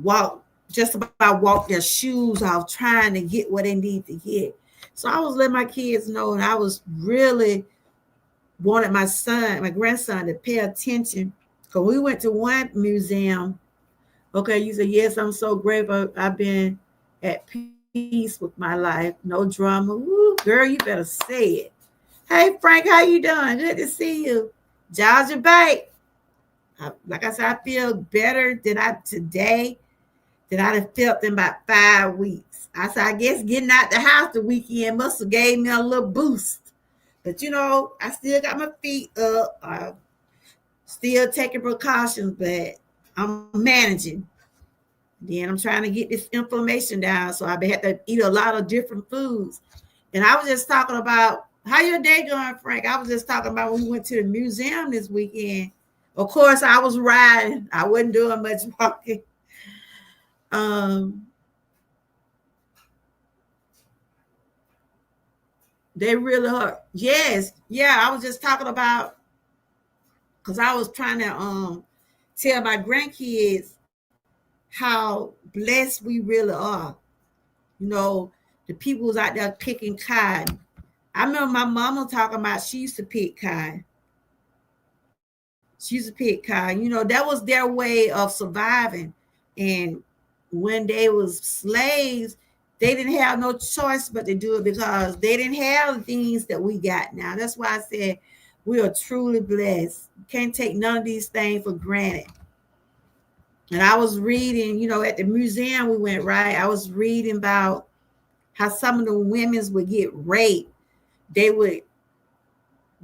walk their shoes off trying to get what they need to get. So I was letting my kids know, and I was really wanted my grandson to pay attention. Because we went to one museum. Okay, you said, yes, I'm so grateful. I've been at peace with my life. No drama. Woo, girl, you better say it. Hey, Frank, how you doing? Good to see you. Georgia Bank. Like I said, I feel better today than I'd have felt in about 5 weeks. I said, I guess getting out the house the weekend must have gave me a little boost. But I still got my feet up. I'm still taking precautions, but I'm managing. Then I'm trying to get this inflammation down. So I had to eat a lot of different foods. And I was just talking about how your day going, Frank. I was just talking about when we went to the museum this weekend. Of course, I was riding. I wasn't doing much walking. They really hurt. Yes. Yeah, I was just talking about, because I was trying to tell my grandkids how blessed we really are. You know, the people was out there picking cotton. I remember my mama talking about she used to pick cotton. She used to pick cotton. That was their way of surviving. And when they was slaves, they didn't have no choice but to do it because they didn't have the things that we got now. That's why I said we are truly blessed. Can't take none of these things for granted. And I was reading, at the museum we went, right? I was reading about how some of the women would get raped. They would,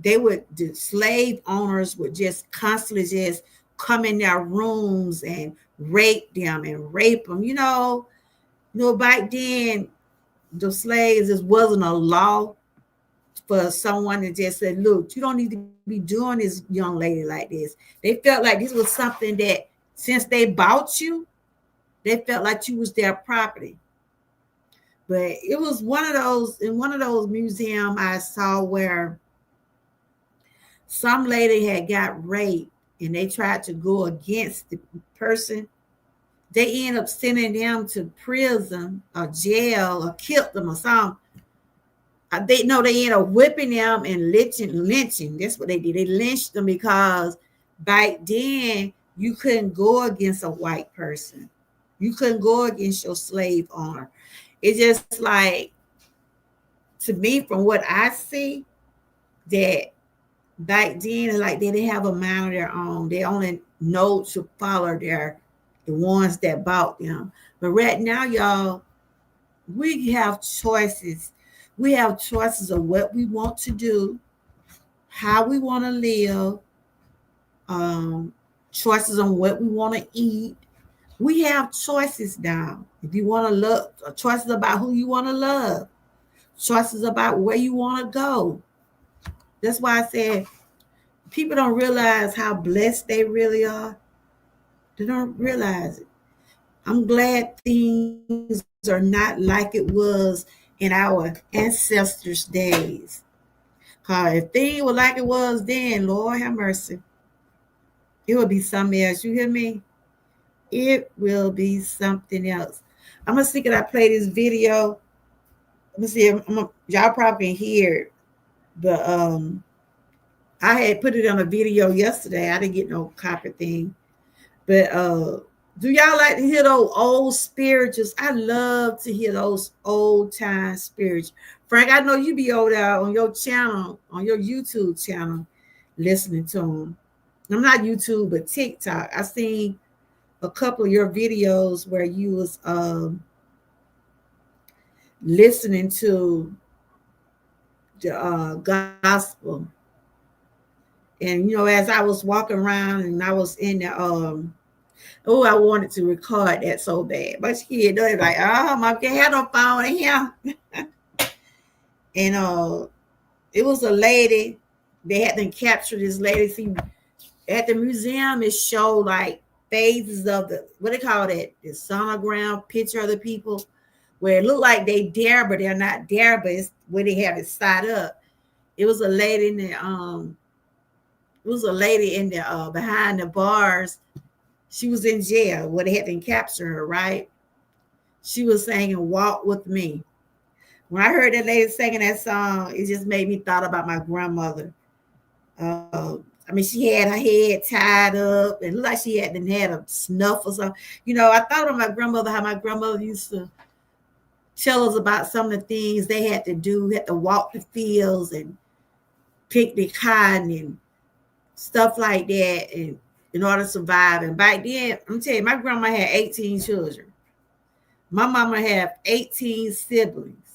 the slave owners would just constantly just come in their rooms and rape them. Back then, the slaves, it wasn't a law for someone to just say, look, you don't need to be doing this young lady like this. They felt like this was something that since they bought you, they felt like you was their property. But it was one of those museums I saw where some lady had got raped and they tried to go against the person. They end up sending them to prison or jail or killed them or something. They know they end up whipping them and lynching. That's what they did. They lynched them because back then you couldn't go against a white person. You couldn't go against your slave owner. It's just like, to me, from what I see, that back then, like they didn't have a mind of their own. They only know to follow the ones that bought them. But right now, y'all, we have choices. We have choices of what we want to do, how we want to live, um, choices on what we want to eat. We have choices now. If you want to love, choices about who you want to love, choices about where you want to go. That's why I said people don't realize how blessed they really are. They don't realize it. I'm glad things are not like it was in our ancestors' days. Because if things were like it was then, Lord have mercy, it would be something else. You hear me? It will be something else. I'm going to see, can I play this video? Let me see. Y'all probably can hear it. But I had put it on a video yesterday. I didn't get no copy thing. But do y'all like to hear those old spirituals? I love to hear those old time spirituals. Frank, I know you be over there on your channel, on your YouTube channel, listening to them. I'm not YouTube, but TikTok. I seen a couple of your videos where you was listening to the gospel. And as I was walking around and I was in the oh, I wanted to record that so bad. But she had done it like, oh, my can't have no phone in here. And it was a lady. They had them capture this lady. See, at the museum, it showed like phases of the, what they call that, the sonogram picture of the people, where it looked like they there, but they're not there, but it's where they have it side up. It was a lady in the behind the bars. She was in jail where they had to capture her, right? She was singing "Walk with Me." When I heard that lady singing that song, it just made me thought about my grandmother. I mean, she had her head tied up and looked like she had a snuff or something. I thought of my grandmother, how my grandmother used to tell us about some of the things they had to do, had to walk the fields and pick the cotton and stuff like that, and in order to survive. And back then, I'm telling you, my grandma had 18 children. My mama had 18 siblings,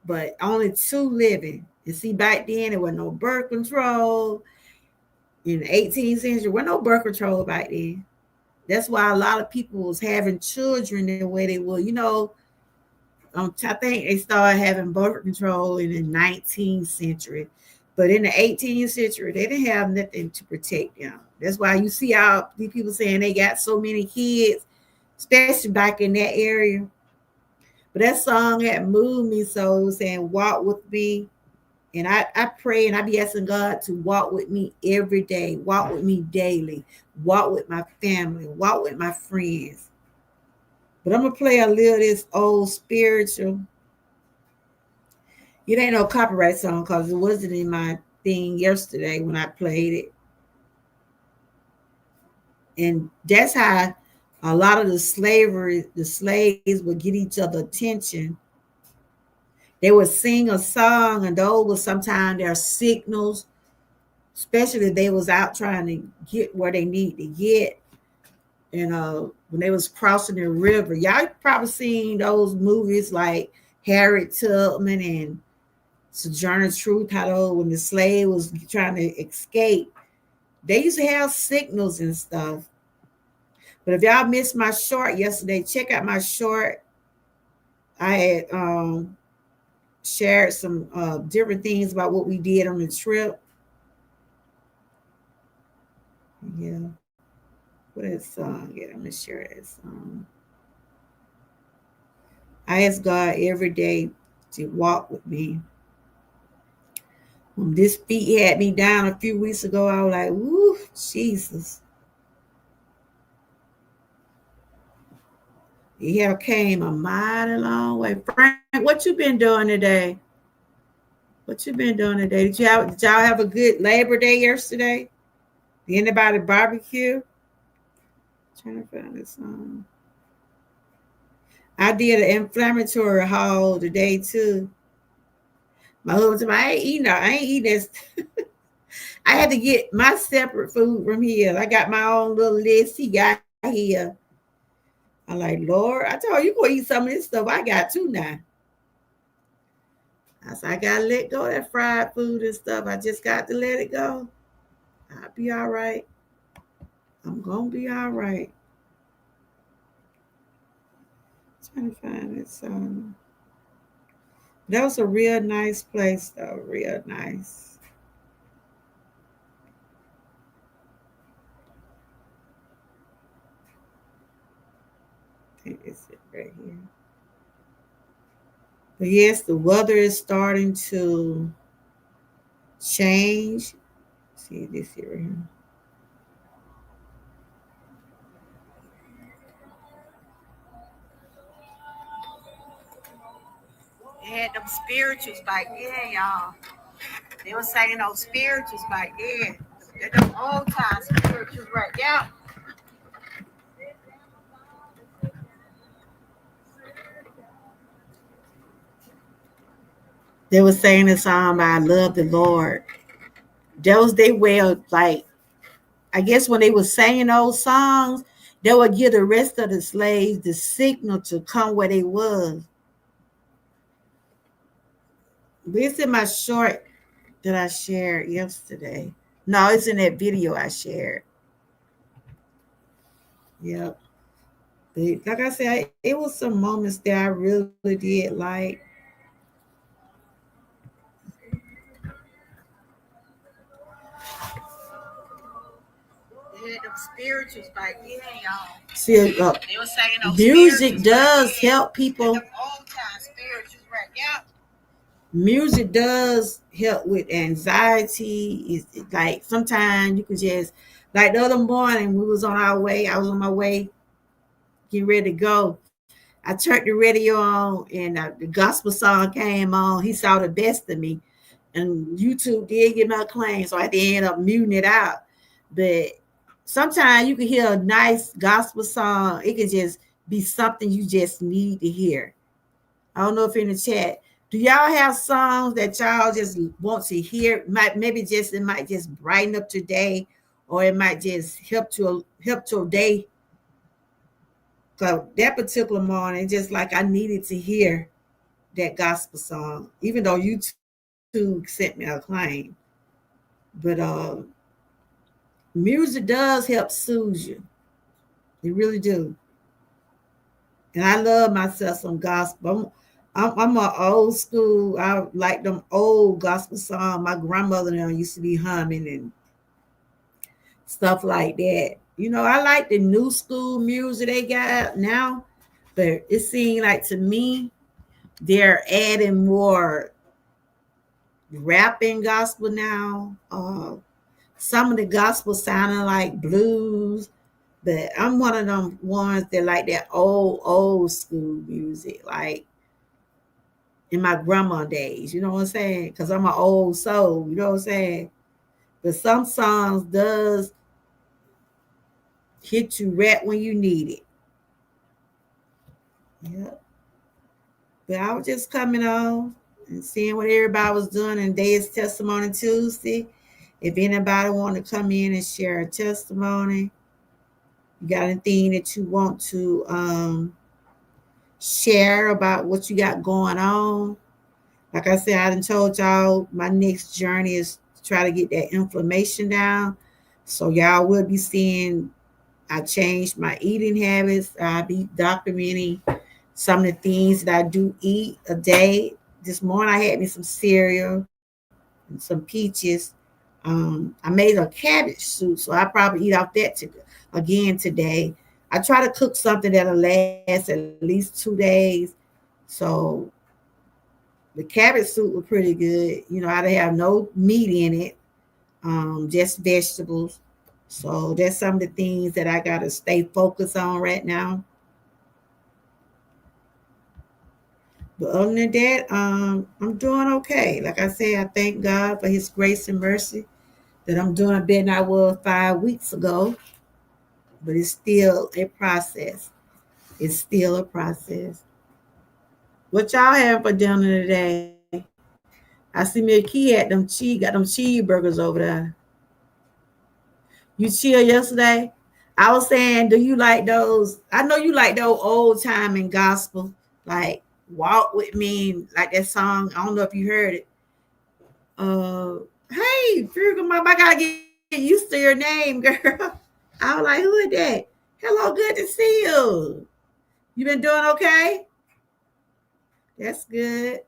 but only 2 living. And see, back then there was no birth control. In the 18th century, there was no birth control back then. That's why a lot of people was having children the way they were. I think they started having birth control in the 19th century. But in the 18th century, they didn't have nothing to protect them. That's why you see all these people saying they got so many kids, especially back in that area. But that song had moved me, so it was saying, walk with me. And I pray and I be asking God to walk with me every day, walk with me daily, walk with my family, walk with my friends. But I'm going to play a little of this old spiritual. It ain't no copyright song because it wasn't in my thing yesterday when I played it. And that's how a lot of the slaves would get each other attention. They would sing a song, and those were sometimes their signals, especially if they was out trying to get where they need to get. And when they was crossing the river, y'all probably seen those movies like Harriet Tubman and Sojourner Truth, how when the slave was trying to escape, they used to have signals and stuff. But if y'all missed my short yesterday, check out my short. I had shared some different things about what we did on the trip. Yeah. What is song? Yeah, I'm gonna share that song. I ask God every day to walk with me. When this feet had me down a few weeks ago, I was like, "Woo, Jesus!" You have came a mighty long way. Frank, what you been doing today? What you been doing today? Did y'all have a good Labor Day yesterday? Did anybody barbecue? Trying to find this song. I did an inflammatory haul today too. My husband said, I ain't eating this. I had to get my separate food from here. I got my own little list he got here. I'm like, Lord, I told you go eat some of this stuff I got too now. I said, I gotta let go of that fried food and stuff. I just got to let it go. I'll be all right. I'm gonna be all right. Trying to find this. That was a real nice place, though. Real nice. I think it's it right here. But yes, the weather is starting to change. See this here right here. They had them spirituals back then, y'all. They were singing those spirituals back then. They're them old time spirituals right now. They were saying the song, I love the Lord. That was their way of like, I guess when they were saying those songs, they would give the rest of the slaves the signal to come where they was. This is my short that I shared yesterday. No, it's in that video I shared. Yep. But like I said, it was some moments that I really did like. They had them spirituals back then, y'all. See, they were saying those music does help people. Them old time spirituals right now. Music does help with anxiety. It's like sometimes you can just like the other morning we was on our way. I was on my way, getting ready to go. I turned the radio on and the gospel song came on. He saw the best of me, and YouTube did give me a claim, so I had to end up muting it out. But sometimes you can hear a nice gospel song. It can just be something you just need to hear. I don't know if in the chat, do y'all have songs that y'all just want to hear? It might just brighten up today, or it might just help to a day. So that particular morning, just like I needed to hear that gospel song, even though YouTube sent me a claim. But music does help soothe you. It really do. And I love myself some gospel. I'm an old school. I like them old gospel songs. My grandmother now used to be humming and stuff like that. I like the new school music they got now, but it seems like to me they're adding more rapping gospel now. Some of the gospel sounding like blues, but I'm one of them ones that like that old school music, like in my grandma days. You know what I'm saying? Because I'm an old soul. You know what I'm saying? But some songs does hit you right when you need it. Yeah. But I was just coming on and seeing what everybody was doing. And today is Testimony Tuesday. If anybody want to come in and share a testimony, you got anything that you want to share about what you got going on. Like I said, I done told y'all my next journey is to try to get that inflammation down. So y'all will be seeing I changed my eating habits. I'll be documenting some of the things that I do eat a day. This morning I had me some cereal and some peaches. I made a cabbage soup, so I probably eat off that again today. I try to cook something that'll last at least 2 days. So the cabbage soup was pretty good. I didn't have no meat in it, just vegetables. So that's some of the things that I got to stay focused on right now. But other than that, I'm doing okay. Like I say, I thank God for His grace and mercy that I'm doing better than I was 5 weeks ago. But it's still a process. It's still a process. What y'all have for dinner today? I see me a key at got them cheeseburgers over there. You chill yesterday? I was saying, do you like those? I know you like those old time and gospel, like Walk With Me, like that song. I don't know if you heard it. Hey, Frugal Mom, I gotta get used to your name, girl. I was like, who is that? Hello, good to see you. You been doing okay? That's good.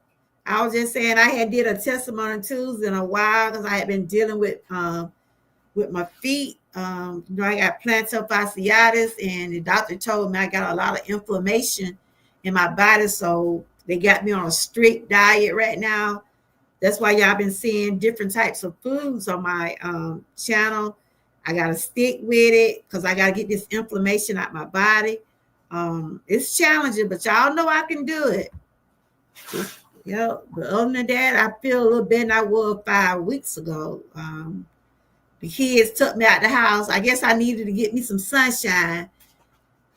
I was just saying I had did a testimony Tuesday in a while because I had been dealing with my feet. I got plantar fasciitis, and the doctor told me I got a lot of inflammation in my body, so they got me on a strict diet right now. That's why y'all been seeing different types of foods on my channel. I gotta stick with it because I gotta get this inflammation out my body. It's challenging, but y'all know I can do it. Yeah, but other than that, I feel a little better than I was 5 weeks ago. The kids took me out the house. I guess I needed to get me some sunshine.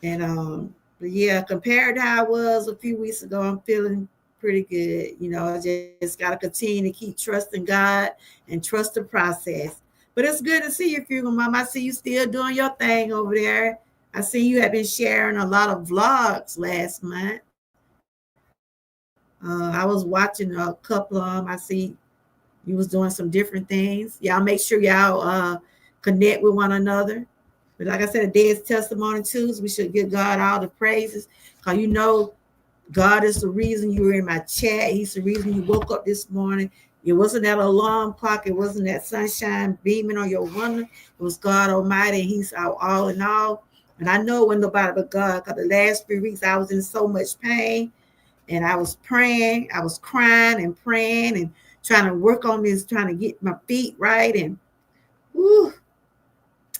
And but yeah, compared to how I was a few weeks ago, I'm feeling pretty good. I just gotta continue to keep trusting God and trust the process. But it's good to see you, Frugal Mom. I see you still doing your thing over there. I see you have been sharing a lot of vlogs last month. I was watching a couple of them. I see you was doing some different things. Y'all make sure y'all connect with one another. But like I said, today is Testimony Tuesday. We should give God all the praises. Because God is the reason you were in my chat. He's the reason you woke up this morning. It wasn't that alarm clock. It wasn't that sunshine beaming on your window. It was God Almighty. And He's our all in all. And I know it wasn't nobody but God. Because the last 3 weeks I was in so much pain. And I was praying. I was crying and praying and trying to work on this, trying to get my feet right. And whew,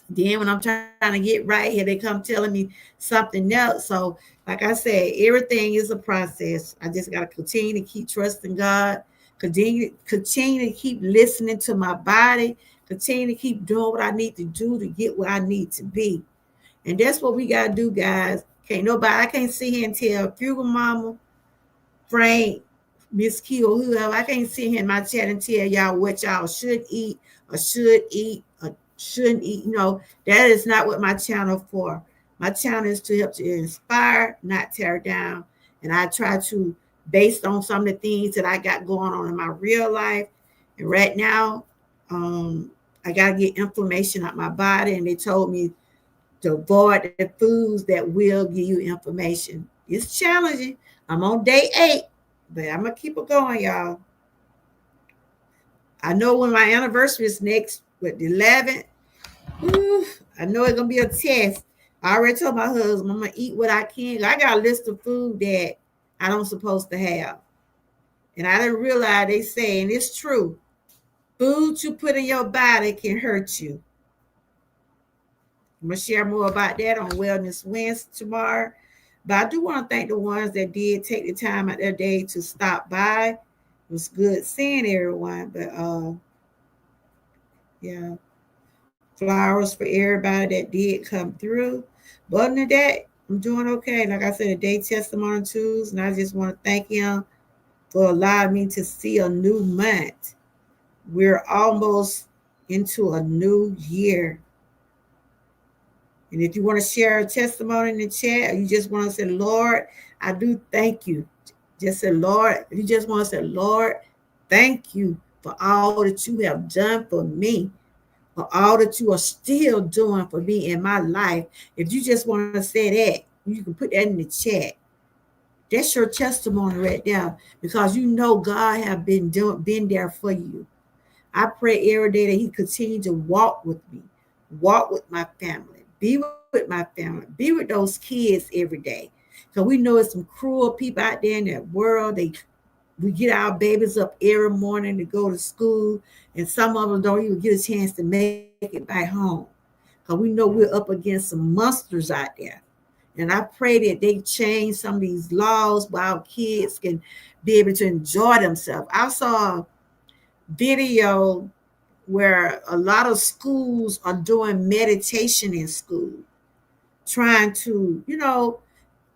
then when I'm trying to get right here, they come telling me something else. So, like I said, everything is a process. I just got to continue to keep trusting God, continue to keep listening to my body, continue to keep doing what I need to do to get where I need to be. And that's what we got to do, guys. I can't sit here and tell Frugal Mama, Frank, Miss Q, or whoever. I can't sit here in my chat and tell y'all what y'all should eat or shouldn't eat. That is not what my channel for. My channel is to help to inspire, not tear down. And I try to, based on some of the things that I got going on in my real life. And right now, I got to get inflammation out my body. And they told me to avoid the foods that will give you inflammation. It's challenging. I'm on day 8, but I'm going to keep it going, y'all. I know when my anniversary is next, with the 11th, I know it's going to be a test. I already told my husband I'm going to eat what I can. I got a list of food that I don't supposed to have. And I didn't realize they say, and it's true, food you put in your body can hurt you. I'm going to share more about that on Wellness Wednesday tomorrow. But I do want to thank the ones that did take the time out their day to stop by. It was good seeing everyone. But yeah, flowers for everybody that did come through. But other than that, I'm doing okay. Like I said, a day testimony Tuesday, and I just want to thank Him for allowing me to see a new month. We're almost into a new year. And if you want to share a testimony in the chat, or you just want to say, Lord, I do thank you. Just say, Lord, if you just want to say, Lord, thank you for all that you have done for me, for all that you are still doing for me in my life. If you just want to say that, you can put that in the chat. That's your testimony right there, because you know God have been there for you. I pray every day that He continue to walk with me, walk with my family, be with my family, be with those kids every day. Because we know it's some cruel people out there in that world. We get our babies up every morning to go to school, and some of them don't even get a chance to make it back home. Because we know we're up against some monsters out there. And I pray that they change some of these laws where our kids can be able to enjoy themselves. I saw a video where a lot of schools are doing meditation in school, trying to,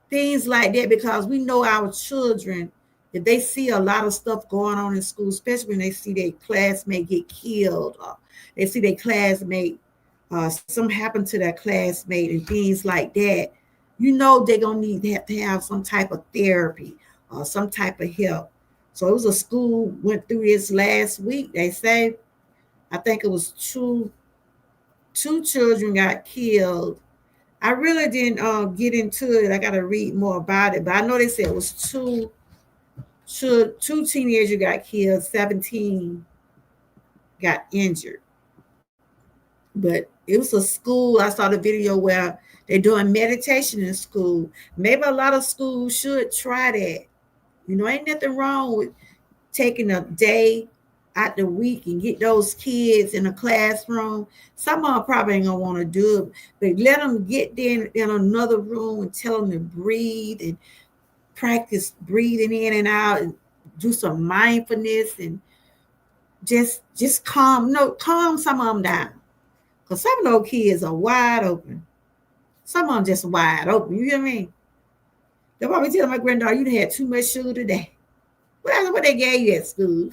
things like that, because we know our children, if they see a lot of stuff going on in school, especially when they see their classmate get killed, or they see their classmate, something happen to their classmate and things like that, they're going to need to have some type of therapy or some type of help. So it was a school went through this last week. They say, I think it was two children got killed. I really didn't get into it. I got to read more about it, but I know they said it was two teenagers got killed, 17 got injured. But it was a school. I saw the video where they're doing meditation in school. Maybe a lot of schools should try that. Ain't nothing wrong with taking a day out the week and get those kids in a classroom. Some of them probably ain't gonna want to do it, but let them get in another room and tell them to breathe and practice breathing in and out and do some mindfulness and just calm some of them down. Because some of those kids are wide open. Some of them just wide open. You hear me? They probably tell my granddaughter, you done had too much sugar today. Well, that's what they gave you at school.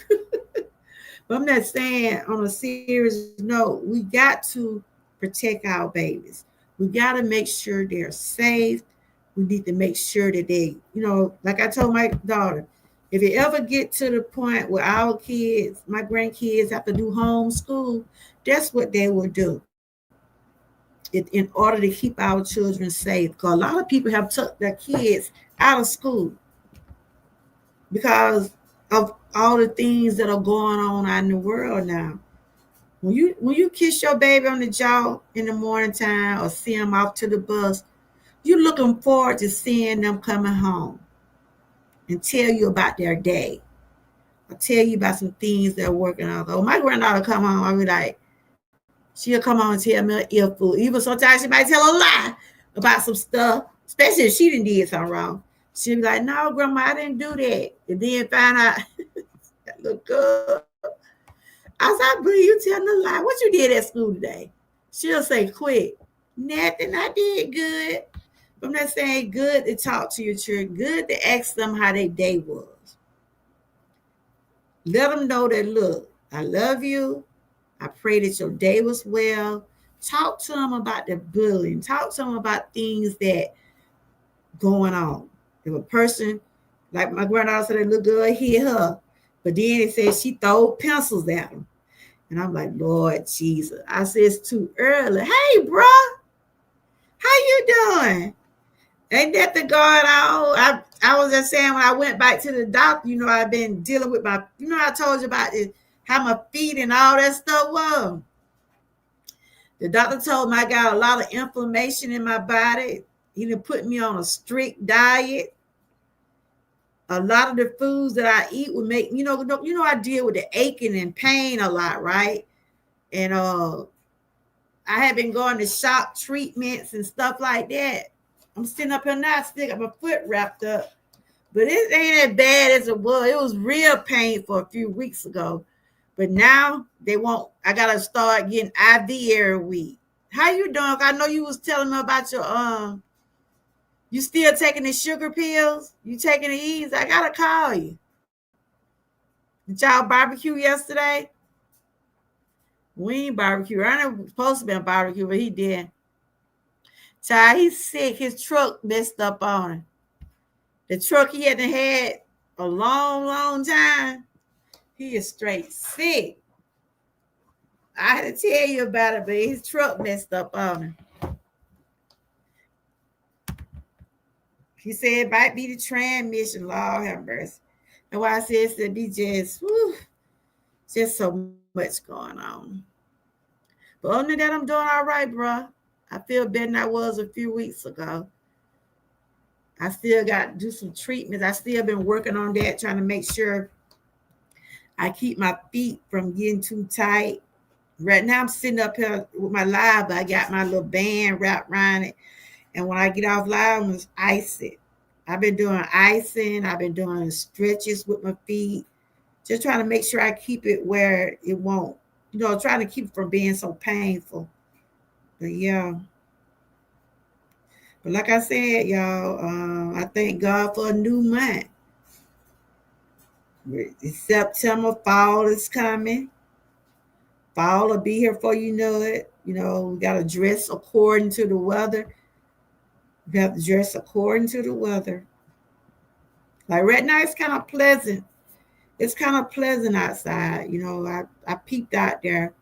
But I'm not saying on a serious note, we got to protect our babies. We got to make sure they're safe. We need to make sure that they, like I told my daughter, if you ever get to the point where our kids, my grandkids, have to do homeschool, that's what they will do in order to keep our children safe. Because a lot of people have took their kids out of school because of all the things that are going on out in the world now. When you kiss your baby on the jaw in the morning time or see them off to the bus, you're looking forward to seeing them coming home and tell you about their day. I'll tell you about some things they're working on. Oh, my granddaughter come home, I'll be like, she'll come on and tell me an earful. Even sometimes she might tell a lie about some stuff, especially if she didn't did something wrong. She'll be like, no, grandma, I didn't do that. And then find out that look good. I said, I believe you telling a lie. What you did at school today? She'll say, quick, nothing, I did good. I'm not saying good to talk to your children, good to ask them how their day was. Let them know that, look, I love you. I pray that your day was well. Talk to them about the bullying. Talk to them about things that going on. If a person, like my granddaughter said, a little girl hit her, but then it says she threw pencils at him. And I'm like, Lord Jesus. I said, it's too early. Hey, bro, how you doing? Ain't nothing going on. I was just saying when I went back to the doctor, I've been dealing with I told you about this, how my feet and all that stuff was. The doctor told me I got a lot of inflammation in my body. He done put me on a strict diet. A lot of the foods that I eat would make, I deal with the aching and pain a lot, right? And I have been going to shock treatments and stuff like that. I'm sitting up here now, still got my foot wrapped up. But it ain't as bad as it was. It was real painful a few weeks ago. But now I gotta start getting IV every week. How you doing? I know you was telling me about your you still taking the sugar pills? You taking the E's? I gotta call you. Did y'all barbecue yesterday? We ain't barbecue. I know supposed to be a barbecue, but he did. Child, he's sick. His truck messed up on him. The truck he hadn't had a long, long time. He is straight sick. I had to tell you about it, but his truck messed up on him. He said it might be the transmission. Lord have mercy. And why I said it's to be just so much going on. But other than that, I'm doing all right, bro. I feel better than I was a few weeks ago. I still got to do some treatments. I still been working on that, trying to make sure I keep my feet from getting too tight. Right now, I'm sitting up here with my live, but I got my little band wrapped around it. And when I get off live, I'm just ice it. I've been doing icing. I've been doing stretches with my feet. Just trying to make sure I keep it where it won't, trying to keep it from being so painful. But yeah. But like I said, y'all, I thank God for a new month. It's September, fall is coming. Fall will be here before you know it. We got to dress according to the weather. We have to dress according to the weather. Like right now, it's kind of pleasant. It's kind of pleasant outside. I peeped out there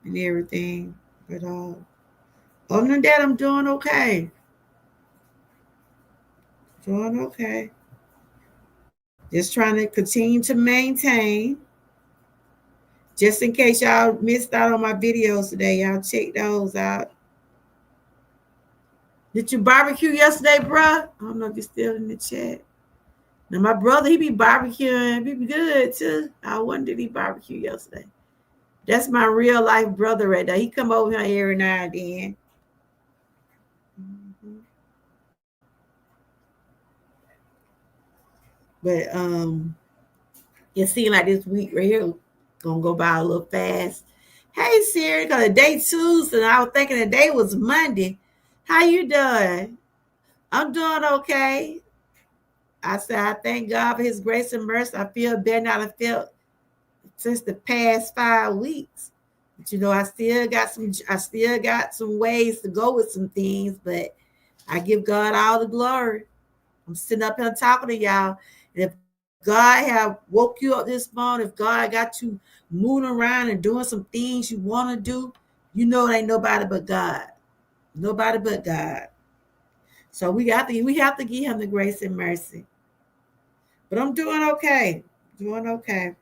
and everything. But other than that, I'm doing okay. Doing okay. Just trying to continue to maintain. Just in case y'all missed out on my videos today, y'all check those out. Did you barbecue yesterday, bruh? I don't know if you're still in the chat. Now, my brother, he be barbecuing. He be good, too. I wonder did he barbecue yesterday. That's my real life brother right there. He come over here every now and then. Mm-hmm. But it seems like this week right here gonna go by a little fast. Hey Siri, because the day Tuesday, and I was thinking the day was Monday. How you doing? I'm doing okay. I said I thank God for His grace and mercy. I feel better than I felt since the past 5 weeks. But I still got some ways to go with some things, but I give God all the glory. I'm sitting up here talking to y'all. And if God have woke you up this morning, if God got you moving around and doing some things you want to do, it ain't nobody but God. Nobody but God. So we have to give Him the grace and mercy. But I'm doing okay. Doing okay.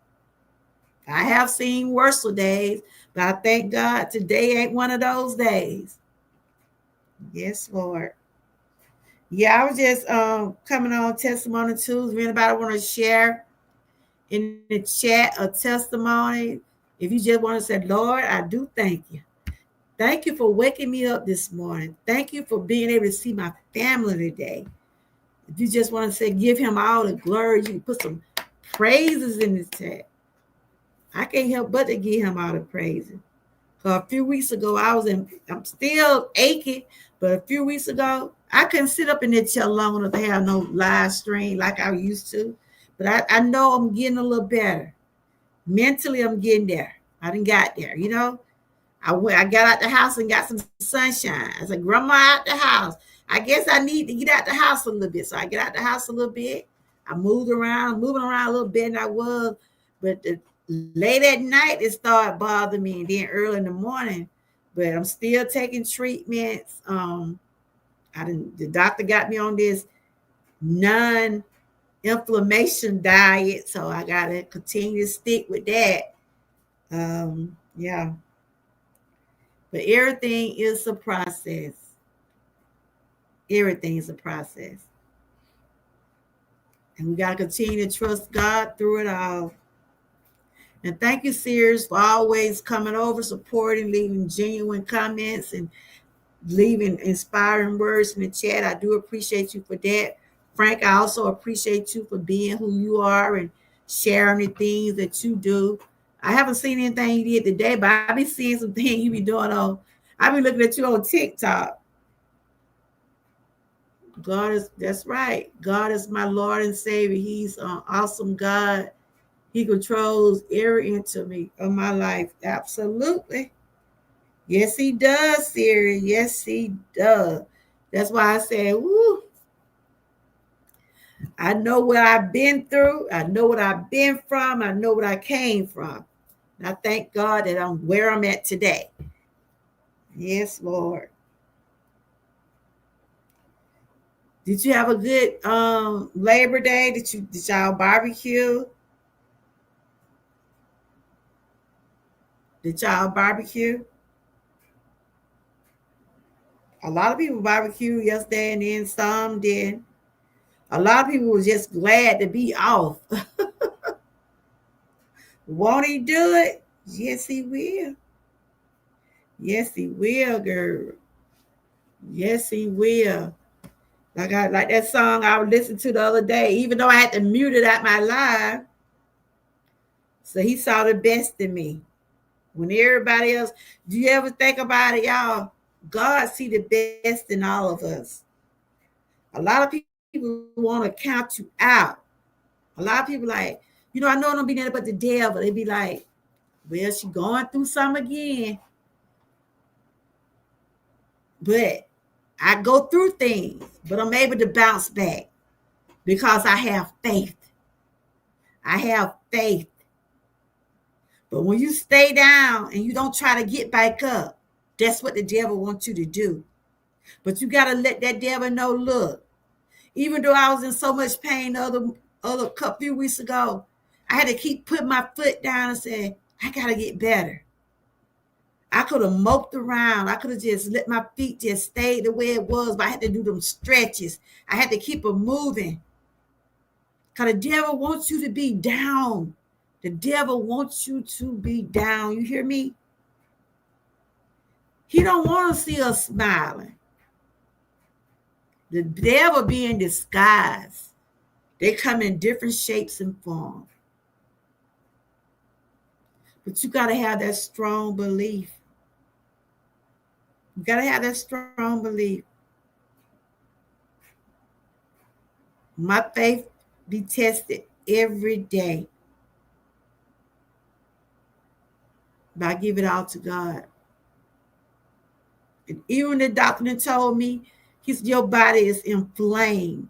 I have seen worse days, but I thank God today ain't one of those days. Yes, Lord. Yeah, I was just coming on Testimony Tuesday. If anybody want to share in the chat a testimony, if you just want to say, Lord, I do thank you. Thank you for waking me up this morning. Thank you for being able to see my family today. If you just want to say, give Him all the glory, you can put some praises in the chat. I can't help but to give Him all the praises. A few weeks ago, I'm still aching, but a few weeks ago, I couldn't sit up in that chair long enough to have no live stream like I used to. But I know I'm getting a little better. Mentally, I'm getting there. I done got there, I got out the house and got some sunshine. I said, Grandma, out the house. I guess I need to get out the house a little bit. So I get out the house a little bit. I moving around a little bit than I was. But late at night, it started bothering me. And then early in the morning. But I'm still taking treatments. The doctor got me on this non-inflammation diet. So I got to continue to stick with that. Yeah. But everything is a process. Everything is a process. And we got to continue to trust God through it all. And thank you, Sears, for always coming over, supporting, leaving genuine comments, and leaving inspiring words in the chat. I do appreciate you for that. Frank, I also appreciate you for being who you are and sharing the things that you do. I haven't seen anything you did today, but I've been seeing some things you be doing I've been looking at you on TikTok. That's right. God is my Lord and Savior. He's an awesome God. He controls every inch of my life. Absolutely. Yes, He does, Siri. Yes, He does. That's why I said, woo. I know what I've been through. I know what I've been from. I know what I came from. And I thank God that I'm where I'm at today. Yes, Lord. Did you have a good Labor Day? Did y'all barbecue? Did y'all barbecue? A lot of people barbecued yesterday, and then some did. A lot of people were just glad to be off. Won't He do it? Yes, He will. Yes, He will, girl. Yes, he will. Like that song I listened to the other day, even though I had to mute it out my live. So he saw the best in me. When everybody else, do you ever think about it, y'all? God see the best in all of us. A lot of people want to count you out. A lot of people like, I know it don't be nothing but the devil. They be like, well, she going through some again. But I go through things, but I'm able to bounce back because I have faith. I have faith. But when you stay down and you don't try to get back up, that's what the devil wants you to do. But you got to let that devil know, look, even though I was in so much pain other couple few weeks ago, I had to keep putting my foot down and say, I got to get better. I could have moped around. I could have just let my feet just stay the way it was, but I had to do them stretches. I had to keep them moving. Because the devil wants you to be down. The devil wants you to be down. You hear me? He don't want to see us smiling. The devil be in disguise. They come in different shapes and forms. But you got to have that strong belief. You got to have that strong belief. My faith be tested every day. But I give it all to God. And even the doctor told me, your body is inflamed.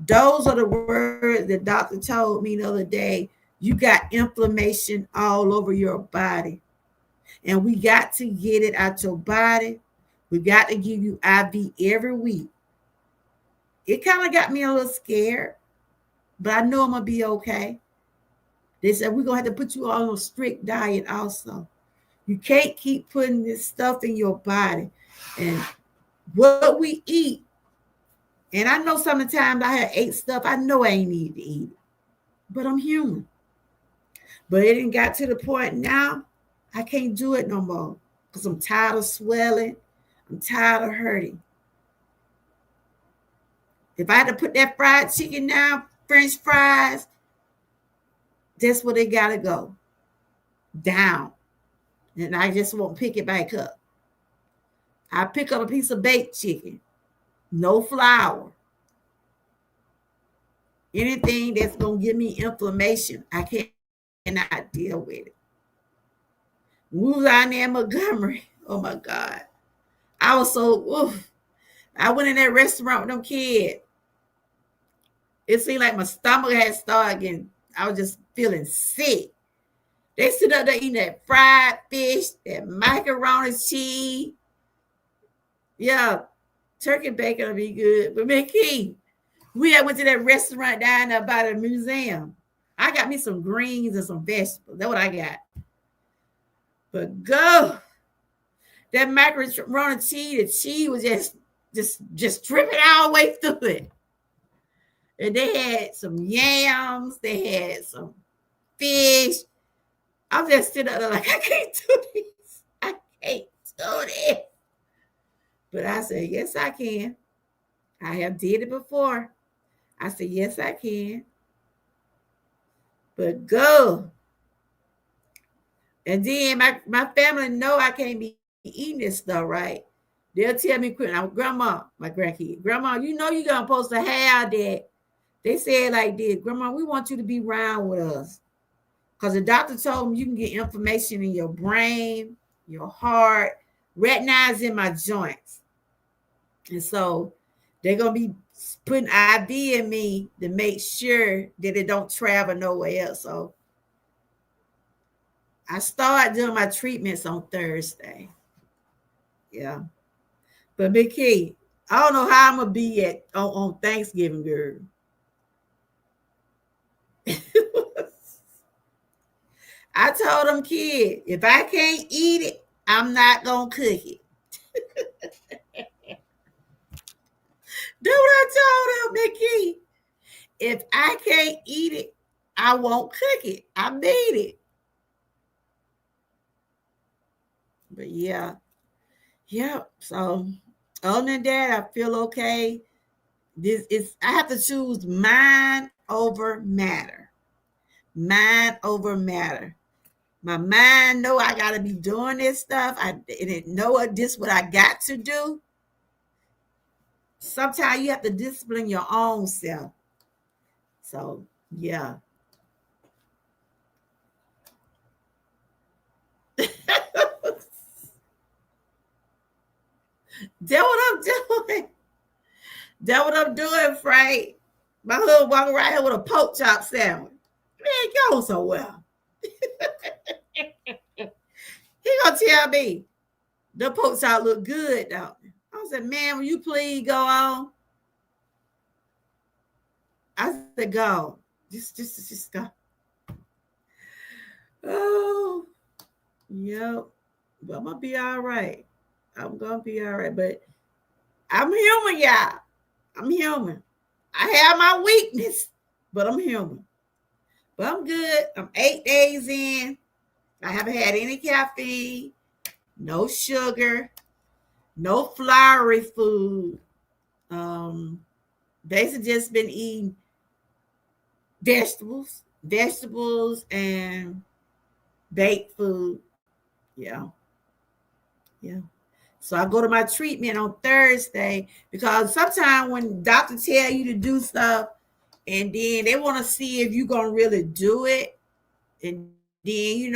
Those are the words the doctor told me the other day. You got inflammation all over your body. And we got to get it out your body. We got to give you IV every week. It kind of got me a little scared, but I know I'm going to be okay. They said, we're going to have to put you on a strict diet also. You can't keep putting this stuff in your body. And what we eat, and I know sometimes I have ate stuff I know I ain't need to eat, but I'm human. But it didn't got to the point now I can't do it no more because I'm tired of swelling. I'm tired of hurting. If I had to put that fried chicken down, French fries, that's where they got to go. Down. And I just won't pick it back up. I pick up a piece of baked chicken. No flour. Anything that's going to give me inflammation, I cannot deal with it. We was out there in Montgomery. Oh, my God. I was so, oof. I went in that restaurant with them kids. It seemed like my stomach had started getting, I was just feeling sick. They sit up there eating that fried fish, that macaroni cheese. Yeah, turkey bacon will be good. But Mickey, we had went to that restaurant down there by the museum. I got me some greens and some vegetables. That's what I got. But go, that macaroni cheese, the cheese was just dripping all the way through it. And they had some yams, they had some fish. I'm just sitting there like, I can't do this. I can't do this. But I said, yes, I can. I have did it before. I said, yes, I can. But go. And then my family know I can't be eating this stuff, right? They'll tell me, Grandma, my grandkid, Grandma, you know you're supposed to have that. They said like this, Grandma, we want you to be around with us. Because the doctor told me you can get inflammation in your brain, your heart. Right now is in my joints. And so they're going to be putting IV in me to make sure that it don't travel nowhere else. So I start doing my treatments on Thursday. Yeah. But Big Key, I don't know how I'm going to be on Thanksgiving, girl. I told them kids, if I can't eat it, I'm not going to cook it. Do what I told them, Mickey. If I can't eat it, I won't cook it. I made it. But yeah. So Other than that, I feel okay. This is I have to choose mind over matter. Mind over matter. My mind know I gotta be doing this stuff. And it know what this what I got to do. Sometimes you have to discipline your own self. So yeah. That's what I'm doing. That's what I'm doing, Frank. My husband walking right here with a pork chop sandwich. Man, go somewhere. He gonna tell me the pork chop look good though. I said, man, will you please go on? I said, go. Just go. Oh, yep. But I'm gonna be all right. I'm gonna be all right. But I'm human, y'all. I'm human. I have my weakness, but I'm human. But I'm good. I'm 8 days in. I haven't had any caffeine, no sugar, no floury food. Um, Basically just been eating vegetables and baked food. Yeah, yeah. So I go to my treatment on Thursday because sometimes when doctors tell you to do stuff and then they want to see if you're gonna really do it, and then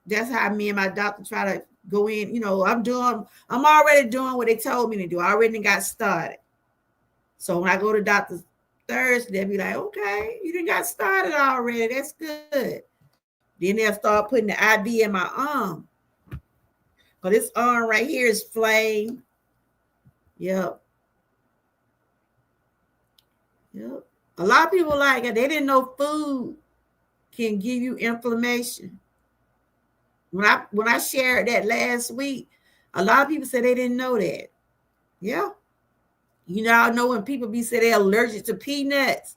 that's how me and my doctor try to go in. I'm already doing what they told me to do. I already got started. So when I go to doctor Thursday, they'll be like, okay, you didn't got started already. That's good. Then they'll start putting the IV in my arm. But this arm right here is flame. Yep. Yep. A lot of people like it. They didn't know food can give you inflammation. When I shared that last week, a lot of people said they didn't know that. Yeah. I know when people be say they're allergic to peanuts.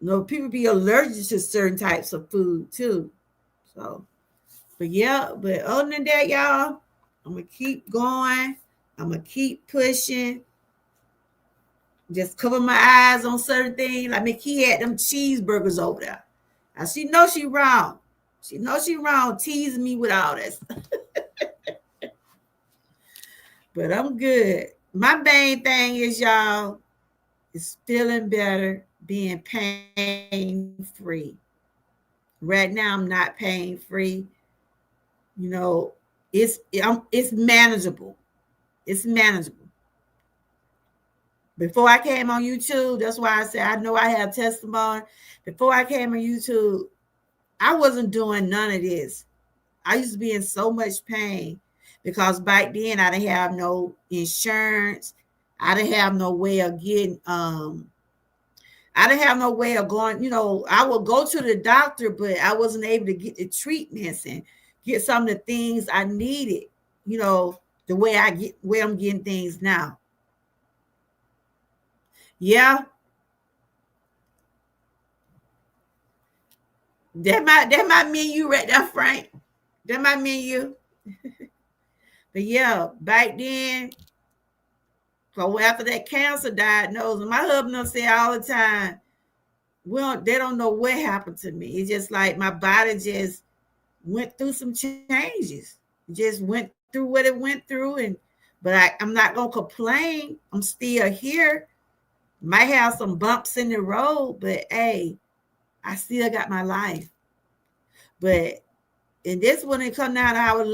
People be allergic to certain types of food too. So, but other than that, y'all, I'm gonna keep going. I'm gonna keep pushing. Just cover my eyes on certain things. Like McKee had them cheeseburgers over there. Now she knows she wrong. She knows she wrong, teasing me with all this. But I'm good. My main thing is, y'all, is feeling better, being pain free. Right now, I'm not pain free. It's manageable. It's manageable. Before I came on YouTube, that's why I said I know I have testimony. Before I came on YouTube, I wasn't doing none of this. I used to be in so much pain because back then I didn't have no insurance. I didn't have no way of getting I didn't have no way of going, I would go to the doctor, but I wasn't able to get the treatments and get some of the things I needed, the way I'm getting things now. Yeah. That might mean you right there, Frank. That might mean you. But yeah, back then, so after that cancer diagnosis, my husband say all the time, they don't know what happened to me. It's just like my body just went through some changes. Just went through what it went through, but I'm not gonna complain. I'm still here. Might have some bumps in the road, but hey, I still got my life. But and this when it comes down to our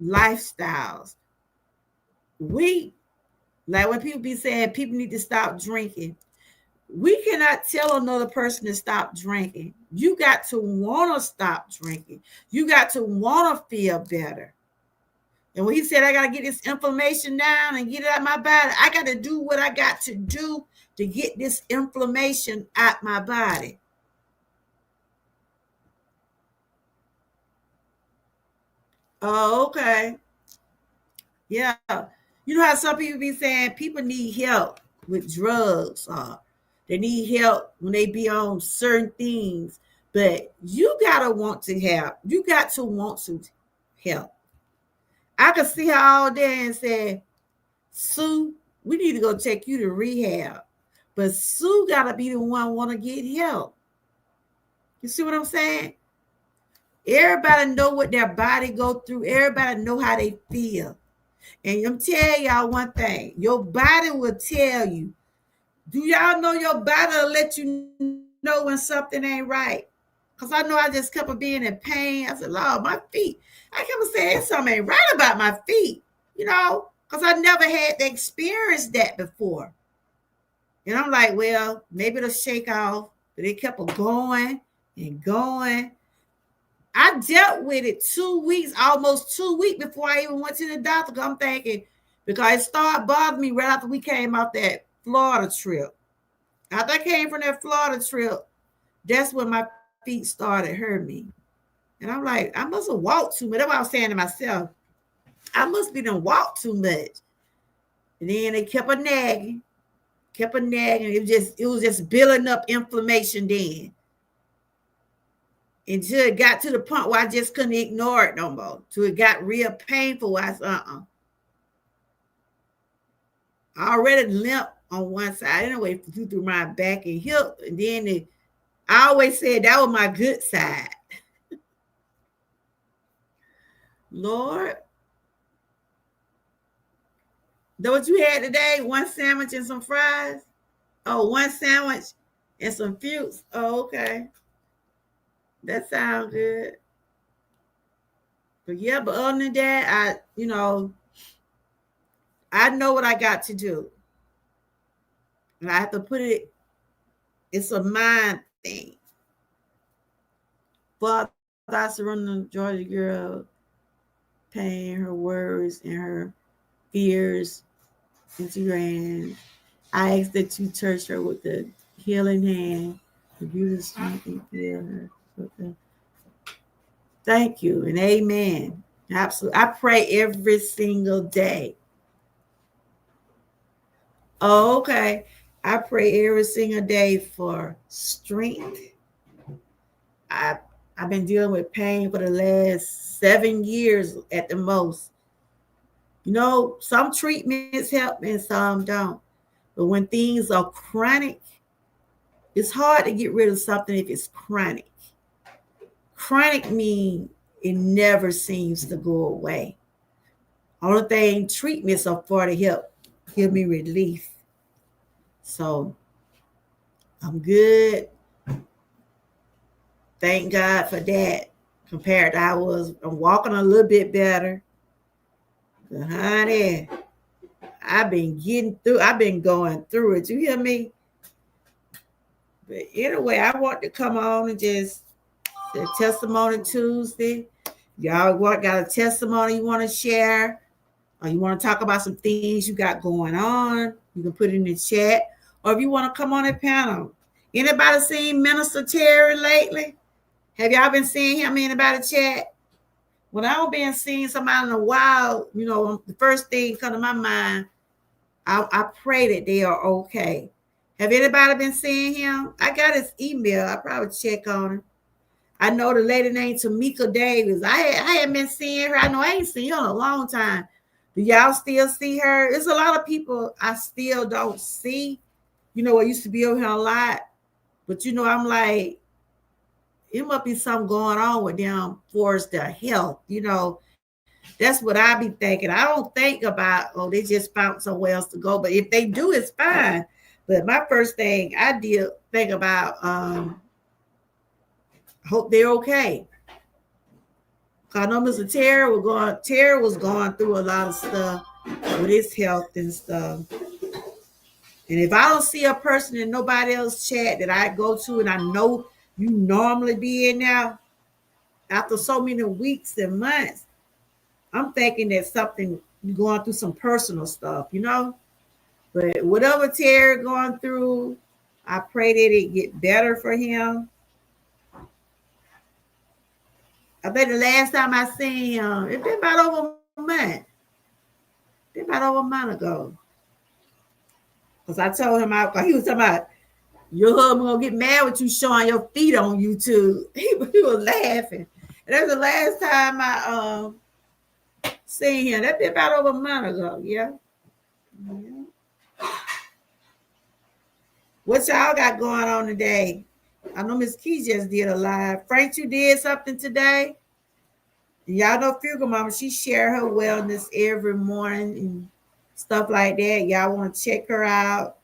lifestyles. Like when people be saying people need to stop drinking. We cannot tell another person to stop drinking. You got to want to stop drinking. You got to want to feel better. And when he said, I got to get this inflammation down and get it out of my body, I got to do what I got to do to get this inflammation out my body. Oh, okay. Yeah. You know how some people be saying people need help with drugs. They need help when they be on certain things. But you got to want to help. You got to want to help. I could see her all day and say, Sue, we need to go take you to rehab. But Sue gotta be the one want to get help. You see what I'm saying? Everybody know what their body go through. Everybody know how they feel. And I'm telling y'all one thing. Your body will tell you. Do y'all know your body will let you know when something ain't right? Because I know I just kept on being in pain. I said, Lord, my feet. I kept saying something ain't right about my feet. Because I never had to experience that before. And I'm like, well, maybe it'll shake off. But it kept on going and going. I dealt with it 2 weeks, almost 2 weeks before I even went to the doctor. I'm thinking, because it started bothering me right after we came off that Florida trip. After I came from that Florida trip, that's when my feet started hurting me. And I'm like, I must have walked too much. That's what I was saying to myself. I must be done walked too much. And then they kept a nagging. It was just building up inflammation then. Until it got to the point where I just couldn't ignore it no more. Till it got real painful. I said, I already limp on one side. Anyway, through my back and hip. And then I always said that was my good side. Lord. That what you had today? One sandwich and some fries? Oh, one sandwich and some fruits. Oh, okay. That sounds good. But yeah, but other than that, I know what I got to do. And I have to it's a mind thing. Father, I surrender the Georgia girl, pain, her worries, and her fears into your hands. I ask that you touch her with the healing hand, the beautiful strength, and heal her. Okay. Thank you and amen. Absolutely. I pray every single day. Oh, okay. I pray every single day for strength. I've been dealing with pain for the last 7 years at the most. Some treatments help and some don't. But when things are chronic, it's hard to get rid of something if it's chronic. Chronic means it never seems to go away. Only thing treatments are for to help give me relief. So I'm good. Thank God for that. Compared to I'm walking a little bit better. But honey, I've been going through it. You hear me? But anyway, I want to come on and just the Testimony Tuesday. Y'all got a testimony you want to share? Or you want to talk about some things you got going on? You can put it in the chat. Or if you want to come on a panel. Anybody seen Minister Terry lately? Have y'all been seeing him in about a chat? When I've been seeing somebody in a while, the first thing come to my mind, I pray that they are okay. Have anybody been seeing him? I got his email. I probably check on him. I know the lady named Tamika Davis. I hadn't been seeing her. I know I ain't seen her in a long time. Do y'all still see her? There's a lot of people I still don't see. I used to be over here a lot. But I'm like, it must be something going on with them for their health. That's what I be thinking. I don't think about, they just found somewhere else to go. But if they do, it's fine. But my first thing I did think about, hope they're okay. I know Mr. Terry was going through a lot of stuff with his health and stuff. And if I don't see a person in nobody else chat that I go to and I know you normally be in now, after so many weeks and months, I'm thinking that something you're going through some personal stuff, But whatever Terry going through, I pray that it get better for him. I bet the last time I seen him, it's been about over a month. Been about over a month ago. Because I told him, he was talking about, your husband gonna get mad with you showing your feet on YouTube. He was laughing. And that's the last time I seen him. That been about over a month ago, yeah. Yeah. What y'all got going on today? I know Miss Key just did a live. Frank, you did something today? Y'all know Fugal Mama, she share her wellness every morning and stuff like that. Y'all want to check her out.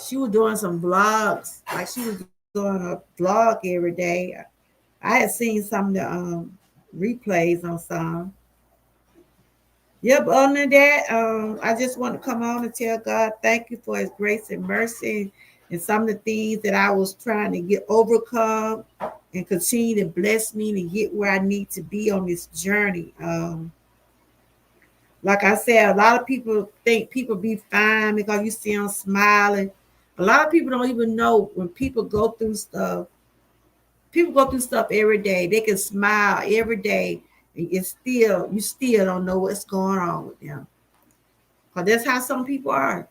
She was doing some vlogs, like she was doing a vlog every day. I had seen some of the replays on some. Yep, other than that, I just want to come on and tell God thank you for his grace and mercy and some of the things that I was trying to get overcome and continue to bless me to get where I need to be on this journey. Like I said, a lot of people think people be fine because you see them smiling. A lot of people don't even know when people go through stuff. People go through stuff every day. They can smile every day, and you still don't know what's going on with them. Because that's how some people are.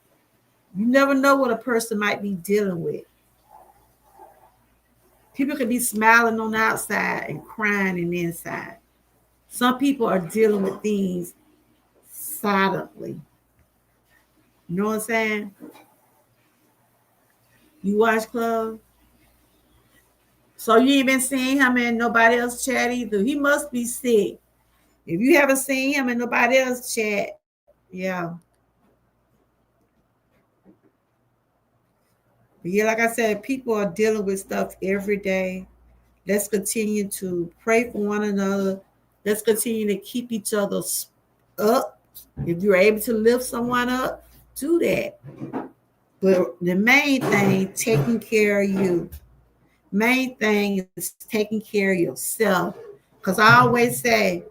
You never know what a person might be dealing with. People could be smiling on the outside and crying on the inside. Some people are dealing with things silently. You know what I'm saying? You watch club. So you ain't been seeing him and nobody else chat either. He must be sick. If you haven't seen him and nobody else chat, yeah. But yeah, like I said, people are dealing with stuff every day. Let's continue to pray for one another. Let's continue to keep each other up. If you're able to lift someone up, do that. But the main thing, taking care of you. Main thing is taking care of yourself. Because I always say,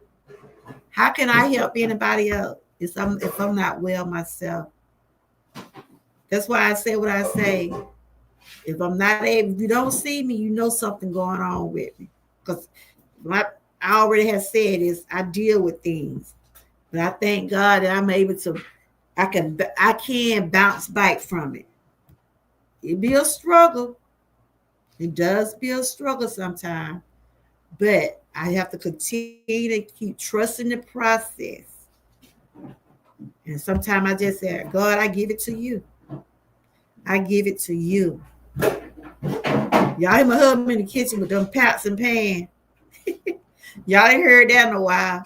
how can I help anybody else if I'm not well myself? That's why I say what I say. If I'm not able, if you don't see me, you know something going on with me. Because I already have said is I deal with things. But I thank God that I'm able to, I can bounce back from it. It be a struggle. It does be a struggle sometimes. But I have to continue to keep trusting the process. And sometimes I just say, God, I give it to you. I give it to you. Y'all hear my husband in the kitchen with them pots and pans. Y'all ain't heard that in a while.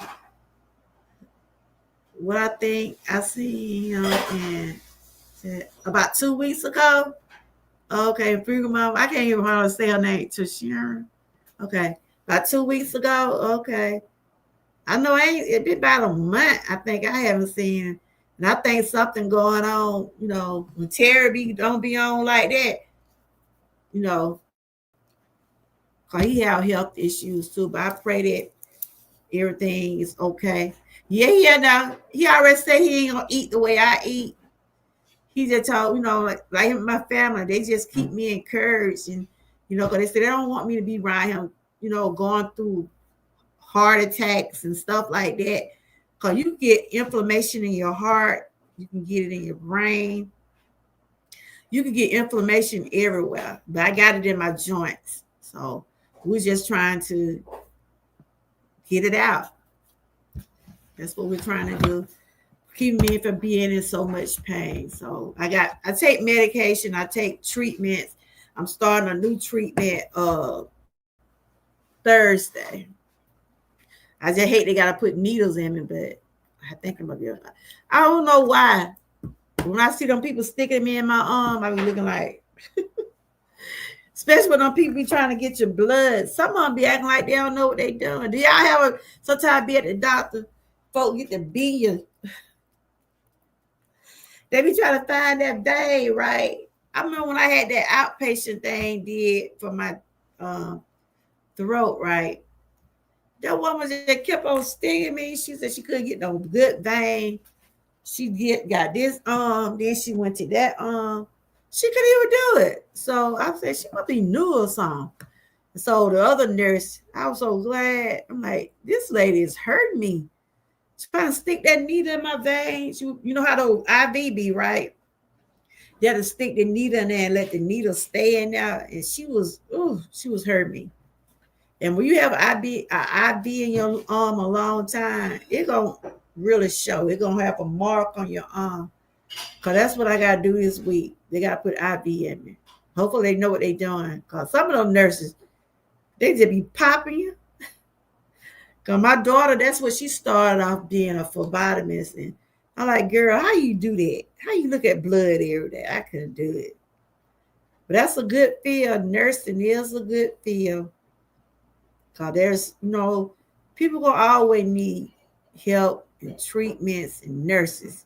What I think I see him in about 2 weeks ago. Okay, Freedom Mom. I can't even hardly say her name to Sharon. Okay. About 2 weeks ago. Okay. I know it been about a month. I think I haven't seen. And I think something going on, when Terry don't be on like that, you know, cause he have health issues too. But I pray that everything is okay. Yeah, now he already said he ain't gonna eat the way I eat. He just told, like my family, they just keep me encouraged and because they said they don't want me to be around him, going through heart attacks and stuff like that. Cause you get inflammation in your heart, you can get it in your brain, you can get inflammation everywhere. But I got it in my joints. So we're just trying to get it out. That's what we're trying to do. Keep me from being in so much pain. So I take medication, I take treatments. I'm starting a new treatment Thursday. I just hate they gotta put needles in me, but I think I'm gonna be okay. I don't know why. When I see them people sticking me in my arm, I be looking like especially when them people be trying to get your blood. Some of them be acting like they don't know what they doing. Do y'all have sometimes be at the doctor, folks get to be you. They be trying to find that vein, right? I remember when I had that outpatient thing did for my throat, right? That woman that kept on stinging me. She said she couldn't get no good vein. She got this arm, then she went to that arm. She couldn't even do it. So I said she must be new or something. So the other nurse, I was so glad. I'm like, this lady is hurting me. She's trying to stick that needle in my vein. You know how the IV be, right? You had to stick the needle in there and let the needle stay in there. And she was hurting me. And when you have IV in your arm a long time, it gonna really show. It gonna have a mark on your arm. Because that's what I got to do this week. They got to put IV in me. Hopefully they know what they're doing. Because some of them nurses, they just be popping you. Because my daughter, that's what she started off being, a phlebotomist. And I'm like, girl, how you do that? How you look at blood every day? I couldn't do it. But that's a good field. Nursing is a good field. Because there's, people going to always need help and treatments and nurses.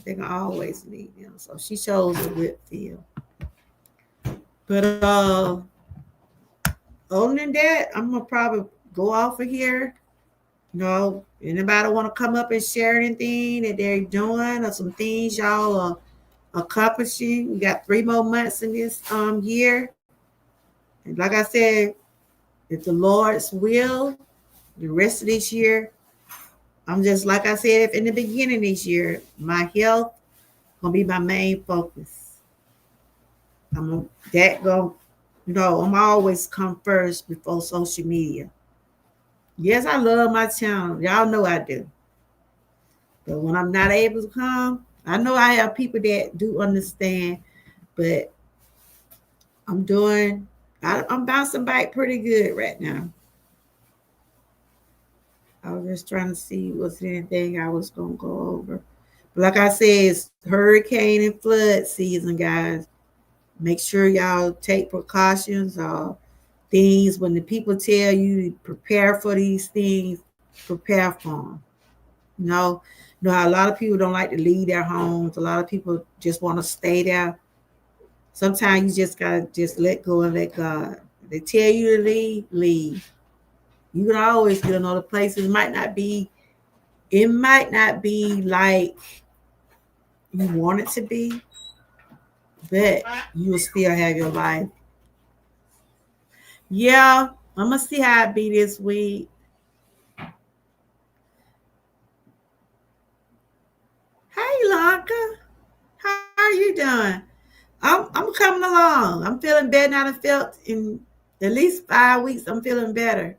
They're going to always need them. So she chose a good field. But other than that, I'm going to probably go off of here. Anybody want to come up and share anything that they're doing or some things y'all are accomplishing? We got 3 more months in this year. And like I said, if the Lord's will, the rest of this year, I'm just like I said in the beginning of this year, my health gonna be my main focus. I'm always come first before social media. Yes, I love my channel. Y'all know I do. But when I'm not able to come, I know I have people that do understand, but I'm bouncing back pretty good right now. I was just trying to see what's anything I was going to go over. But like I said, it's hurricane and flood season, guys. Make sure y'all take precautions or things when the people tell you to prepare for these things, prepare for them. How a lot of people don't like to leave their homes. A lot of people just want to stay there. Sometimes you just gotta just let go and let God. If they tell you to leave, leave. You can always get another place. It might not be like you want it to be, but you will still have your life. Yeah, I'm gonna see how it be this week. Hey, Lanka, how are you doing? I'm coming along. I'm feeling better than I felt in at least 5 weeks. I'm feeling better.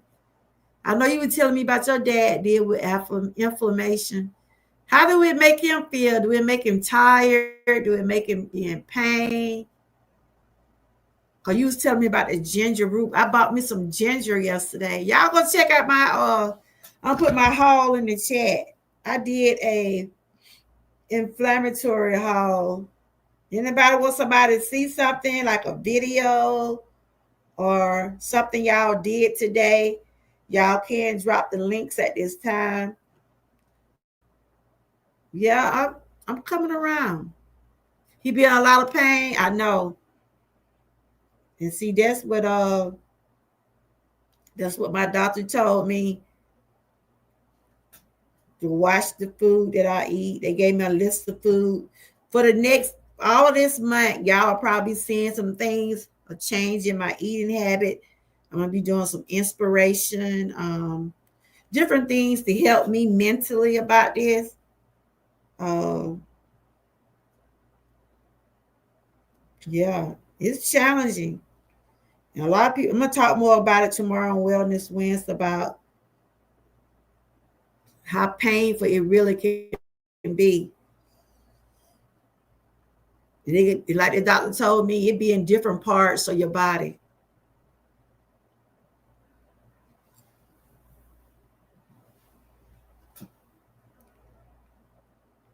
I know you were telling me about your dad deal with inflammation. How do it make him feel? Do it make him tired? Do it make him be in pain? Because you was telling me about the ginger root. I bought me some ginger yesterday. Y'all go check out I'll put my haul in the chat. I did a inflammatory haul. Anybody want somebody to see something like a video or something y'all did today? Y'all can drop the links at this time. Yeah, I'm coming around. He be in a lot of pain, I know. And see, that's what my doctor told me, to watch the food that I eat. They gave me a list of food for the next all this month. Y'all are probably seeing some things, a change in my eating habit. I'm gonna be doing some inspiration, different things to help me mentally about this. Yeah, it's challenging. And a lot of people, I'm gonna talk more about it tomorrow on Wellness Wednesday about how painful it really can be. Like the doctor told me, it'd be in different parts of your body.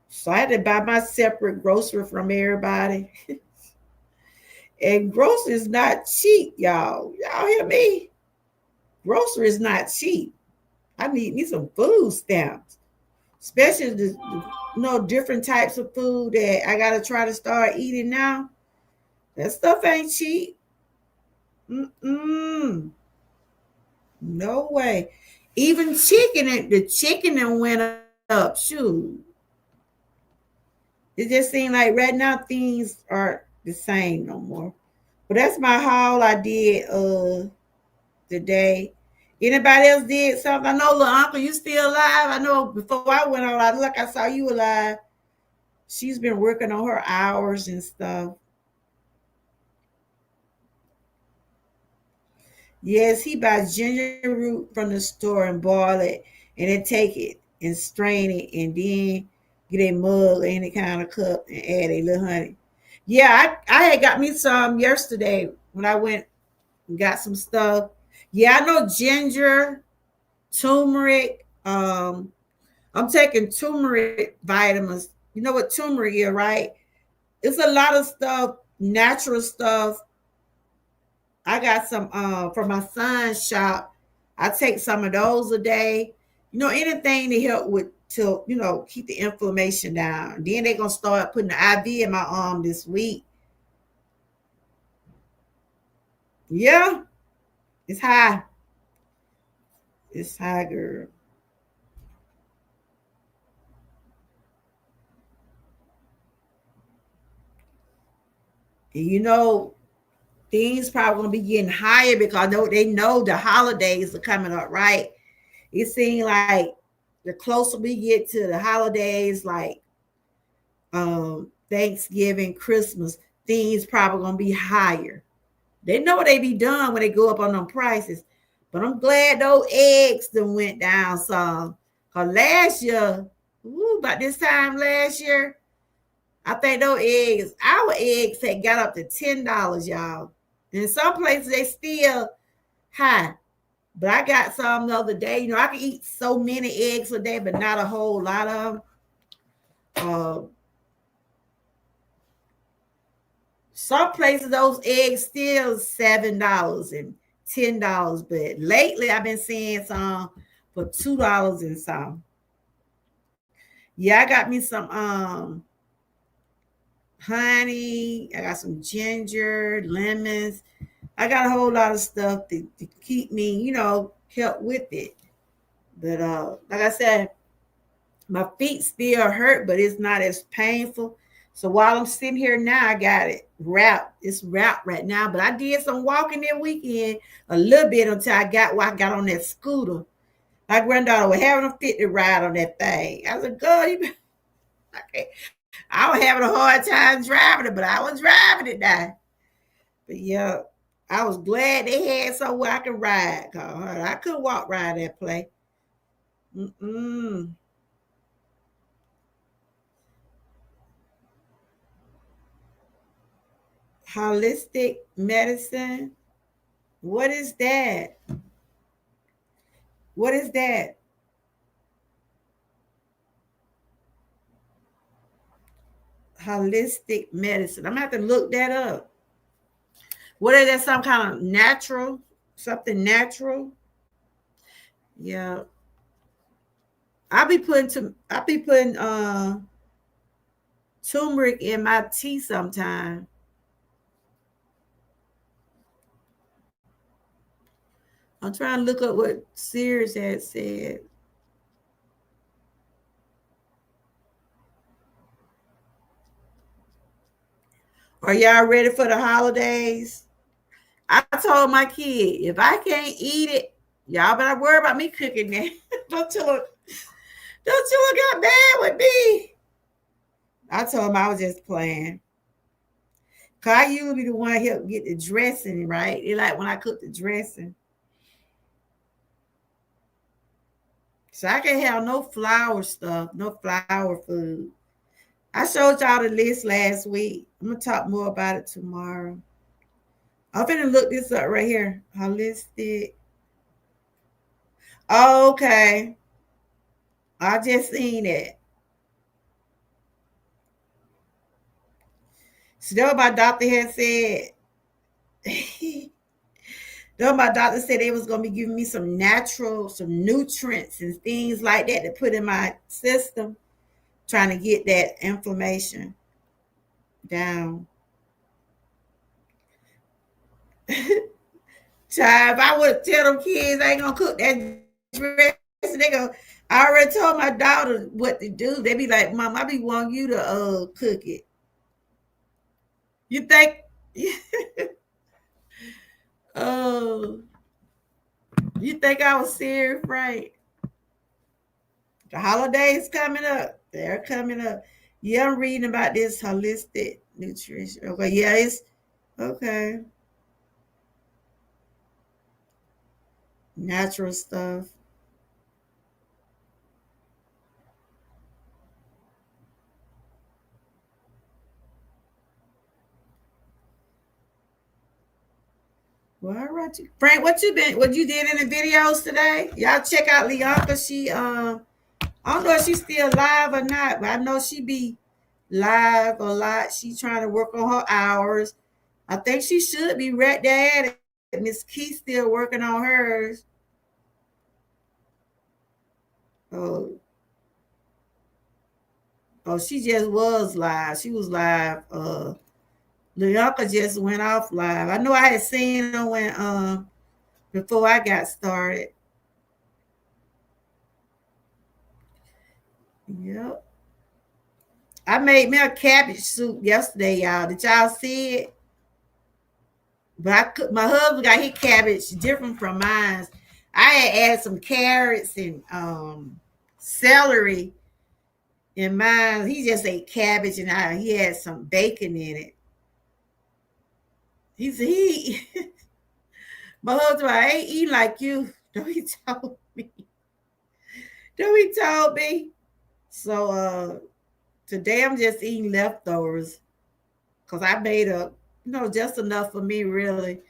So I had to buy my separate grocery from everybody. And grocery is not cheap, y'all. Y'all hear me? Grocery is not cheap. I need me some food stamps, especially different types of food that I gotta try to start eating now. That stuff ain't cheap. Mm-mm. No way. Even the chicken that went up. Shoot. It just seemed like right now things aren't the same no more. But that's my haul I did today. Anybody else did something? I know, little uncle, you still alive? I know before I went on, I saw you alive. She's been working on her hours and stuff. Yes, he buys ginger root from the store and boil it, and then take it and strain it, and then get a mug or any kind of cup and add a little honey. Yeah, I had got me some yesterday when I went and got some stuff. Yeah, I know ginger, turmeric. I'm taking turmeric vitamins. You know what turmeric is, right? It's a lot of stuff, natural stuff. I got some from my son's shop. I take some of those a day. You know, anything to help with to, keep the inflammation down. Then they're gonna start putting the IV in my arm this week. Yeah, it's high. It's high, girl. And things probably gonna be getting higher because they know the holidays are coming up, right? It seems like the closer we get to the holidays, like Thanksgiving, Christmas, things probably gonna be higher. They know they be done when they go up on them prices. But I'm glad those eggs done went down some. Cause last year, about this time last year, I think our eggs had got up to $10, y'all. In some places they still high. But I got some the other day. I can eat so many eggs a day, but not a whole lot of them. Uh, some places those eggs still $7 and $10, but lately I've been seeing some for $2 and some. Yeah, I got me some honey. I got some ginger, lemons. I got a whole lot of stuff to keep me, help with it. But like I said, my feet still hurt, but it's not as painful. So while I'm sitting here now, I got it wrapped. It's wrapped right now. But I did some walking that weekend a little bit until I got on that scooter. My granddaughter was having a fit to ride on that thing. I was like, girl, okay. I was having a hard time driving it, but I was driving it now. But yeah, I was glad they had somewhere I could ride. Cause I couldn't walk ride that place. Mm-mm. Holistic medicine. What is that? What is that? Holistic medicine. I'm gonna have to look that up. What is that? Some kind of natural? Something natural? Yeah. I be putting turmeric in my tea sometime. I'm trying to look up what Sears had said. Are y'all ready for the holidays? I told my kid if I can't eat it, y'all better worry about me cooking that. don't you look don't you look how bad with me. I told him I was just playing. Cause I usually be the one to help get the dressing right. They like when I cook the dressing. So I can't have no flour stuff, no flour food. I showed y'all the list last week. I'm gonna talk more about it tomorrow. I'm finna look this up right here. Holistic. Oh, okay. I just seen it. So that what my doctor had said. Though my doctor said they was gonna be giving me some natural, some nutrients and things like that to put in my system, trying to get that inflammation down. Child, if I would tell them kids I ain't gonna cook that dress, they go. I already told my daughter what to do. They be like, "Mom, I be wanting you to cook it." You think? Oh, you think I was serious, right? The holidays coming up. They're coming up. Yeah, I'm reading about this holistic nutrition. Okay, yeah, it's okay. Natural stuff. Frank, what you did in the videos today? Y'all check out Leonka. She I don't know if she's still live or not, but I know she be live a lot. She trying to work on her hours. I think she should be right there at it. Miss Key still working on hers. Oh, oh, she just was live. She was live. Leonka just went off live. I know I had seen her when before I got started. Yep. I made me a cabbage soup yesterday, y'all. Did y'all see it? But I cooked, my husband got his cabbage different from mine. I had added some carrots and celery in mine. He just ate cabbage and he had some bacon in it. He said he my husband, I ain't eating like you. Don't he told me. Don't he told me. So today I'm just eating leftovers because I made up, just enough for me really.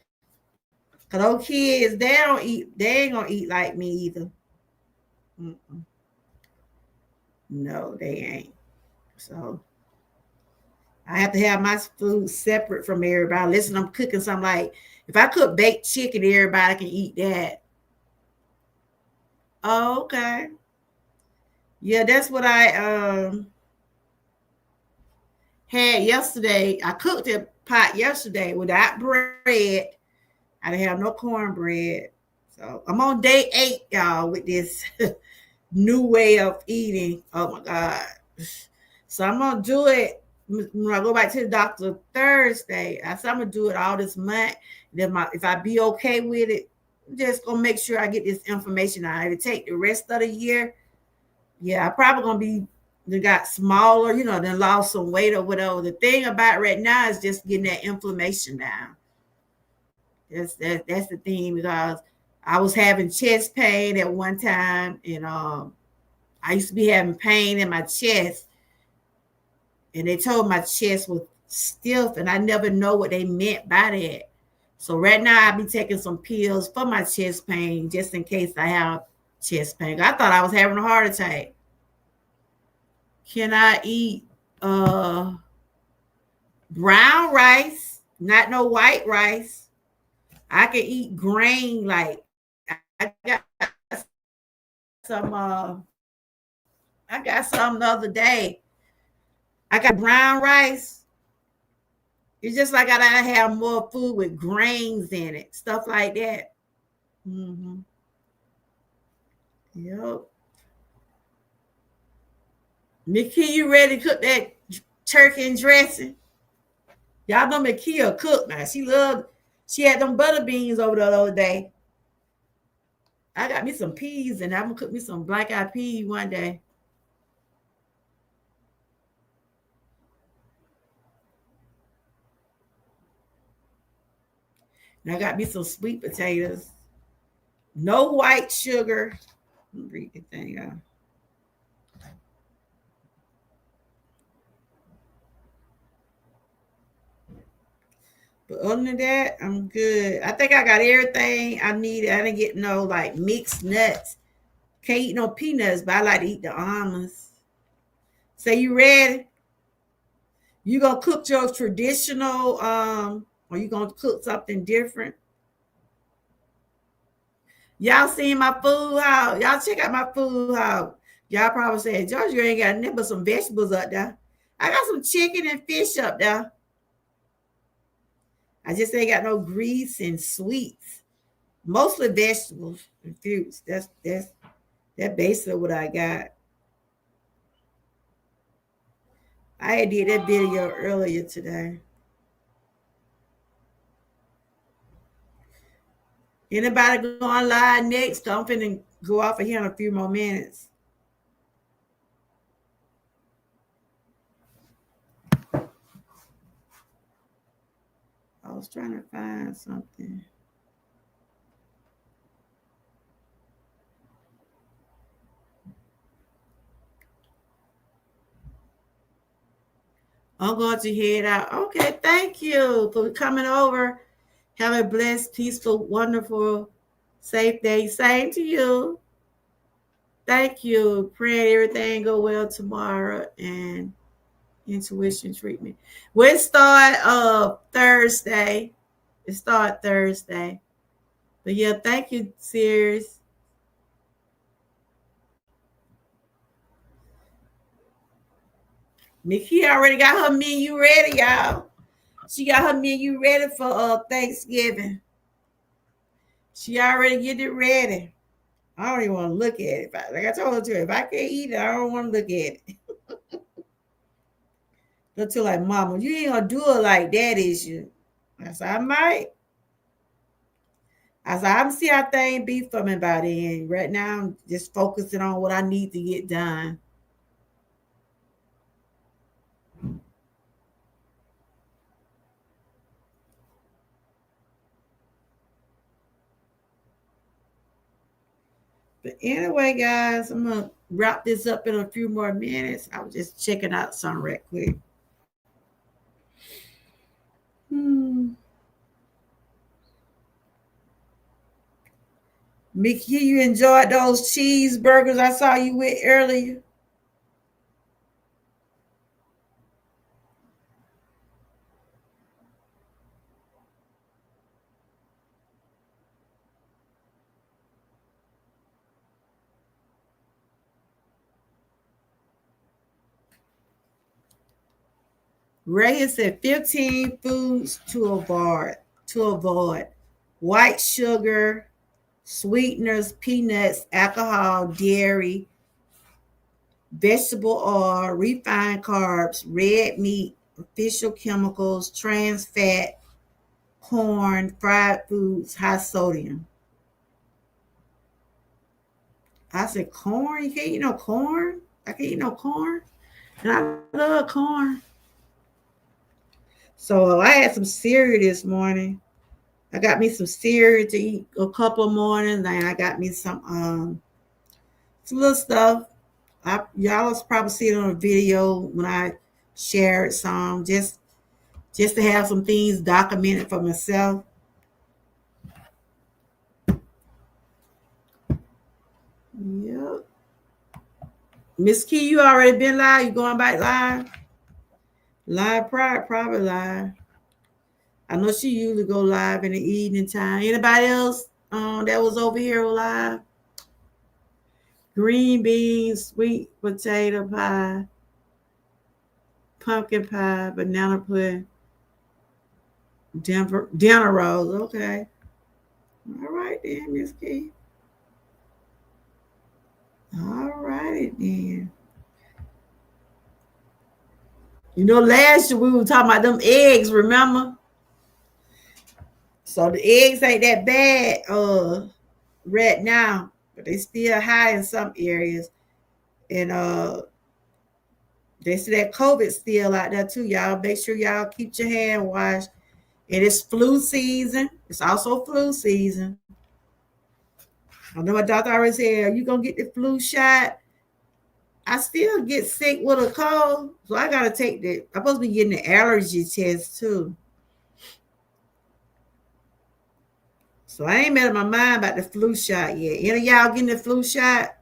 Cause those kids, they don't eat. They ain't gonna eat like me either. Mm-mm. No, they ain't. So I have to have my food separate from everybody. Listen, I'm cooking something like if I cook baked chicken, everybody can eat that. Oh, okay. Yeah, that's what I had yesterday. I cooked a pot yesterday without bread. I didn't have no cornbread. So I'm on day 8, y'all, with this new way of eating. Oh my God. So I'm gonna do it when I go back to the doctor Thursday. I said I'm gonna do it all this month. Then if I be okay with it, I'm just gonna make sure I get this information out. If it take the rest of the year, yeah, I probably gonna be they got smaller, then lost some weight or whatever. The thing about right now is just getting that inflammation down. That's the thing because I was having chest pain at one time, and I used to be having pain in my chest, and they told my chest was stiff, and I never know what they meant by that. So right now I be taking some pills for my chest pain just in case I have chest pain. I thought I was having a heart attack. Can I eat brown rice, not no white rice? I can eat grain like I got some I got some the other day. I got brown rice. It's just like I gotta have more food with grains in it, stuff like that. Mm-hmm. Yep. Nikki, you ready to cook that turkey and dressing? Y'all know Nikki will cook now. She had them butter beans over the other day. I got me some peas and I'm gonna cook me some black eyed peas one day. And I got me some sweet potatoes. No white sugar. Let me read the thing out. But other than that, I'm good. I think I got everything I needed. I didn't get no like mixed nuts. Can't eat no peanuts, but I like to eat the almonds. So you ready? You gonna cook your traditional or you gonna cook something different? Y'all seen my food house? Y'all check out my food house. Y'all probably said, George, you ain't got nothing but some vegetables up there. I got some chicken and fish up there. I just ain't got no grease and sweets. Mostly vegetables and fruits. That's basically what I got. I did that video earlier today. Anybody go on live next? I'm finna go off of here in a few more minutes. I was trying to find something. I'm going to head out. Okay, thank you for coming over. Have a blessed, peaceful, wonderful, safe day. Same to you. Thank you. Pray everything go well tomorrow and intuition treatment. We'll start Thursday. It start Thursday. But yeah, thank you, Sears. Nikki already got her menu ready, y'all. She got her menu ready for Thanksgiving. She already get it ready. I don't even want to look at it. Like I told her, if I can't eat it, I don't want to look at it. Until like, Mama, you ain't gonna do it like that, is you? I said, I might. I said, I'm see how things be for me by then. Right now, I'm just focusing on what I need to get done. But anyway, guys, I'm gonna wrap this up in a few more minutes. I was just checking out some right quick. Hmm. Mickey, you enjoyed those cheeseburgers I saw you with earlier? Ray said 15 foods to avoid. To avoid white sugar, sweeteners, peanuts, alcohol, dairy, vegetable oil, refined carbs, red meat, artificial chemicals, trans fat, corn, fried foods, high sodium. I said, corn? You can't eat no corn? I can't eat no corn? And I love corn. So I had some cereal this morning. I got me some cereal to eat a couple of mornings, and I got me some little stuff. Y'all probably see it on a video when I shared some, just to have some things documented for myself. Yep. Miss Key, you already been live? You going back live? Live, probably live. I know she usually go live in the evening time. Anybody else that was over here live? Green beans, sweet potato pie, pumpkin pie, banana pudding, dinner rolls. Okay. All right then, Miss Key. All righty then. You know, last year we were talking about them eggs, remember? So the eggs ain't that bad right now, but they still high in some areas. And they say that COVID's still out there too. Y'all make sure y'all keep your hand washed. And it's flu season. It's also flu season. I know my doctor already said, are you gonna get the flu shot? I still get sick with a cold, so I gotta take the. I'm supposed to be getting the allergy test too. So I ain't made up my mind about the flu shot yet. Any of y'all getting the flu shot?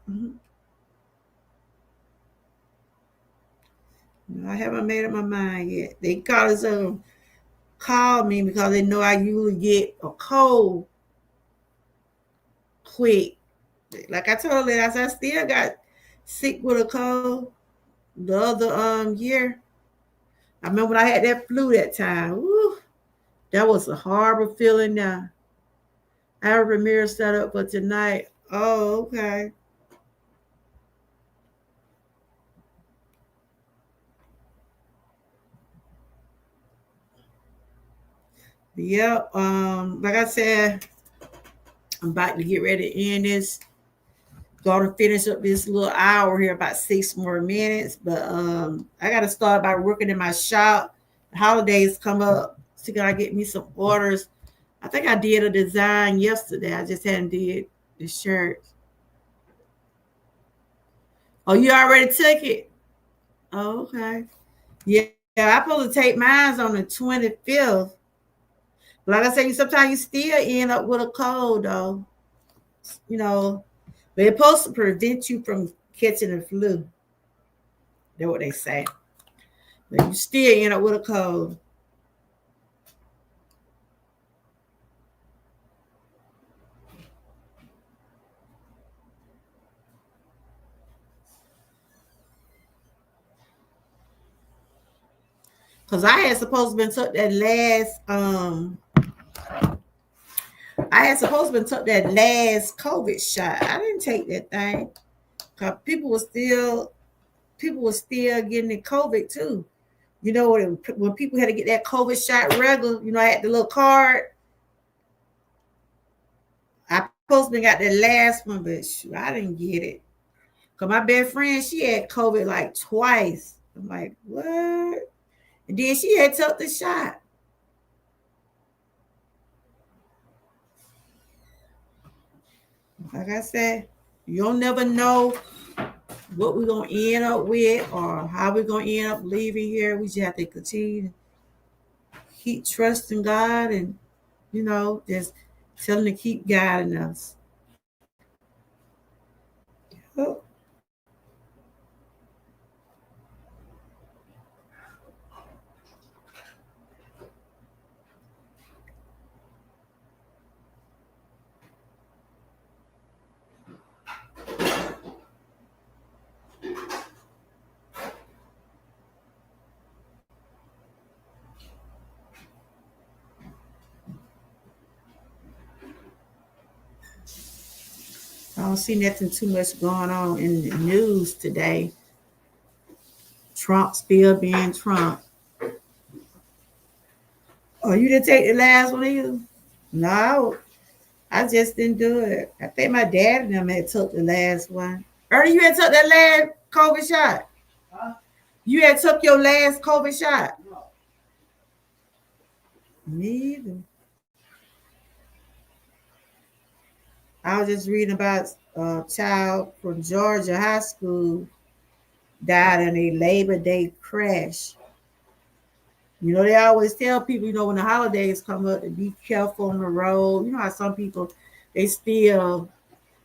I haven't made up my mind yet. They call me because they know I usually get a cold quick. Like I told her, I said I still got sick with a cold the other year. I remember when I had that flu that time. Woo, that was a horrible feeling now. I have a mirror set up for tonight. Oh, okay. Yep. Like I said, I'm about to get ready to end this. Going to finish up this little hour here, about 6 more minutes. But I got to start by working in my shop. The holidays come up. So gotta get me some orders. I think I did a design yesterday. I just hadn't did the shirt. Oh, you already took it? Oh, okay. Yeah, I'm supposed to take mine on the 25th. Like I said, sometimes you still end up with a cold, though. You know, but it's supposed to prevent you from catching the flu. That's what they say. But you still end up with a cold. Cause I had supposed to been took that last I had supposed to been took that last COVID shot. I didn't take that thing. Cause people were still getting the COVID too. You know when people had to get that COVID shot regular, I had the little card. I supposed to got the last one, but shoot, I didn't get it. Cause my best friend, she had COVID like twice. I'm like, what? And then she had took the shot. Like I said, you don't never know what we're gonna end up with or how we're gonna end up leaving here. We just have to continue to keep trusting God and just tell him to keep guiding us. Oh, I don't see nothing too much going on in the news today. Trump still being Trump. Oh, you didn't take the last one either? No, I just didn't do it. I think my dad and them had took the last one. Ernie, you had took that last COVID shot. Huh? You had took your last COVID shot. No. Me either. I was just reading about a child from Georgia high school died in a Labor Day crash. They always tell people, when the holidays come up, to be careful on the road. You know how some people, they still,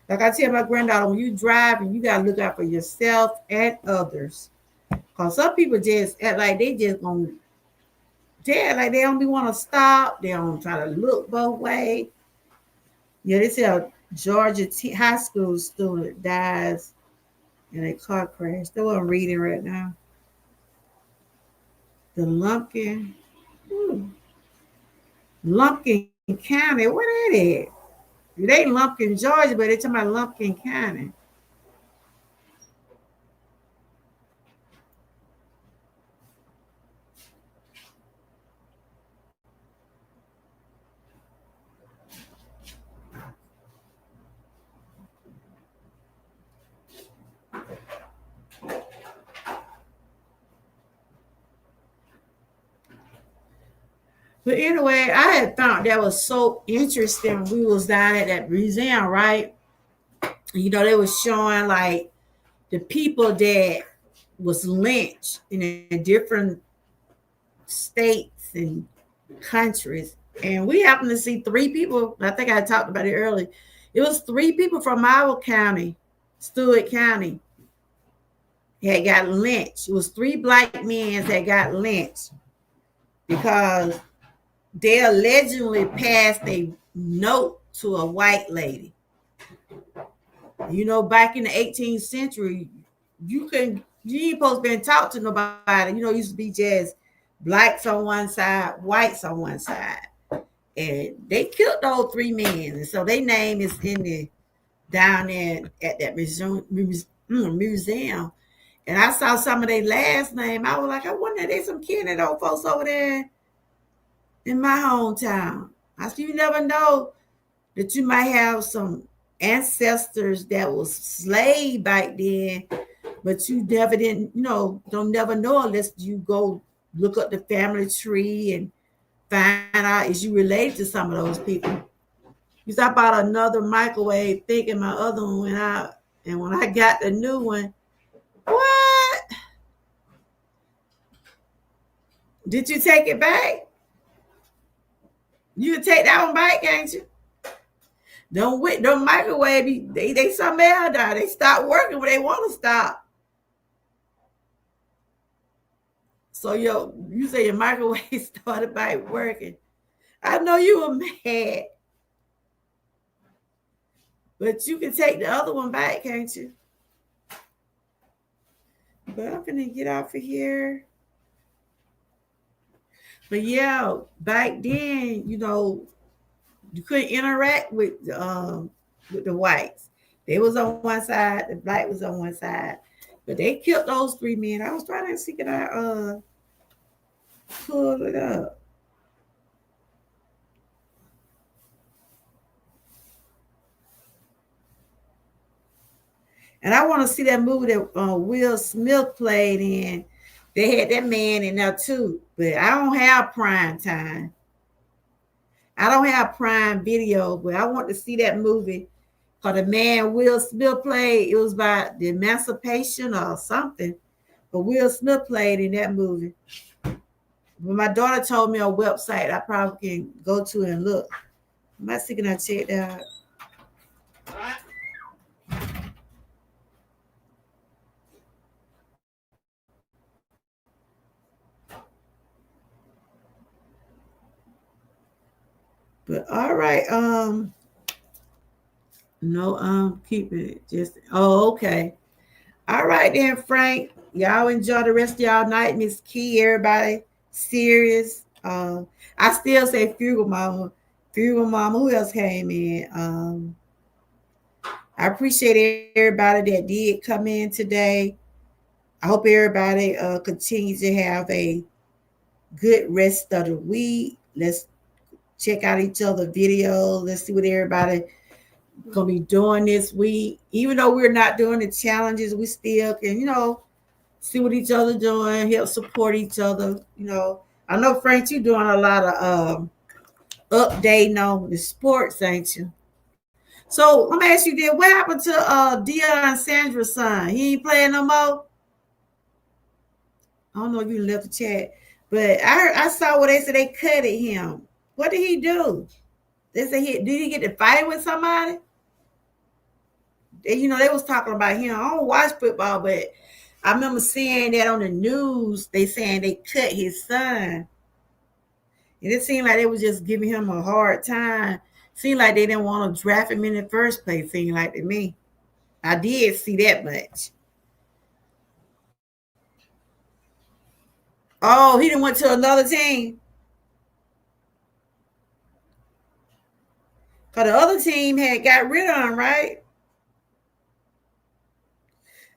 like I tell my granddaughter, when you drive, and you got to look out for yourself and others. Because some people just act like they just going to, they act like they don't be want to stop. They don't try to look both ways. Yeah, they say a Georgia high school student dies in a car crash. That's what I'm reading right now. The Lumpkin County. Where that at? It ain't Lumpkin, Georgia, but they talking about Lumpkin County. But anyway, I had found that was so interesting. We was down at that museum, right? They was showing like the people that was lynched in different states and countries. And we happened to see three people. I think I talked about it earlier. It was three people from our county, Stewart County, had got lynched. It was three black men that got lynched because they allegedly passed a note to a white lady. Back in the 18th century, you ain't supposed to be talk to nobody. It used to be just blacks on one side, whites on one side. And they killed those three men. And so their name is in the down there at that museum. And I saw some of their last name. I was like, I wonder if there's some kin of those folks over there in my hometown. I said, you never know that you might have some ancestors that was slave back then, but you never didn't, don't never know unless you go look up the family tree and find out is you related to some of those people. Because I bought another microwave thinking my other one went out. And when I got the new one, what? Did you take it back? You can take that one back, can't you? Don't microwave. They some else die. They stop working when they want to stop. So you say your microwave started back working. I know you were mad, but you can take the other one back, can't you? But I'm gonna get off of here. But yeah, back then, you couldn't interact with the whites. They was on one side, the black was on one side. But they killed those three men. I was trying to see can I pull it up. And I want to see that movie that Will Smith played in. They had that man in there too. But I don't have prime time. I don't have prime video, but I want to see that movie. Because the man Will Smith played, it was about the emancipation or something. But Will Smith played in that movie. When my daughter told me a website, I probably can go to and look. I might see can I check that out. But all right, no, keep it just okay. All right then, Frank. Y'all enjoy the rest of y'all night, Miss Key, everybody serious. I still say Fugal Mama. Fugal Mama, who else came in? I appreciate everybody that did come in today. I hope everybody continues to have a good rest of the week. Let's check out each other videos. Let's see what everybody gonna be doing this week. Even though we're not doing the challenges, we still can, see what each other doing, help support each other. I know Frank, you doing a lot of updating on the sports, ain't you? So let me ask you this: what happened to Deion Sandra's son? He ain't playing no more. I don't know if you left the chat, but I saw where they said they cut at him. What did he do? They said did he get to fight with somebody? They was talking about him. I don't watch football, but I remember seeing that on the news. They saying they cut his son, and it seemed like they was just giving him a hard time. Seemed like they didn't want to draft him in the first place. Seemed like to me. I did see that much. Oh, he didn't went to another team. Cause the other team had got rid of him, right?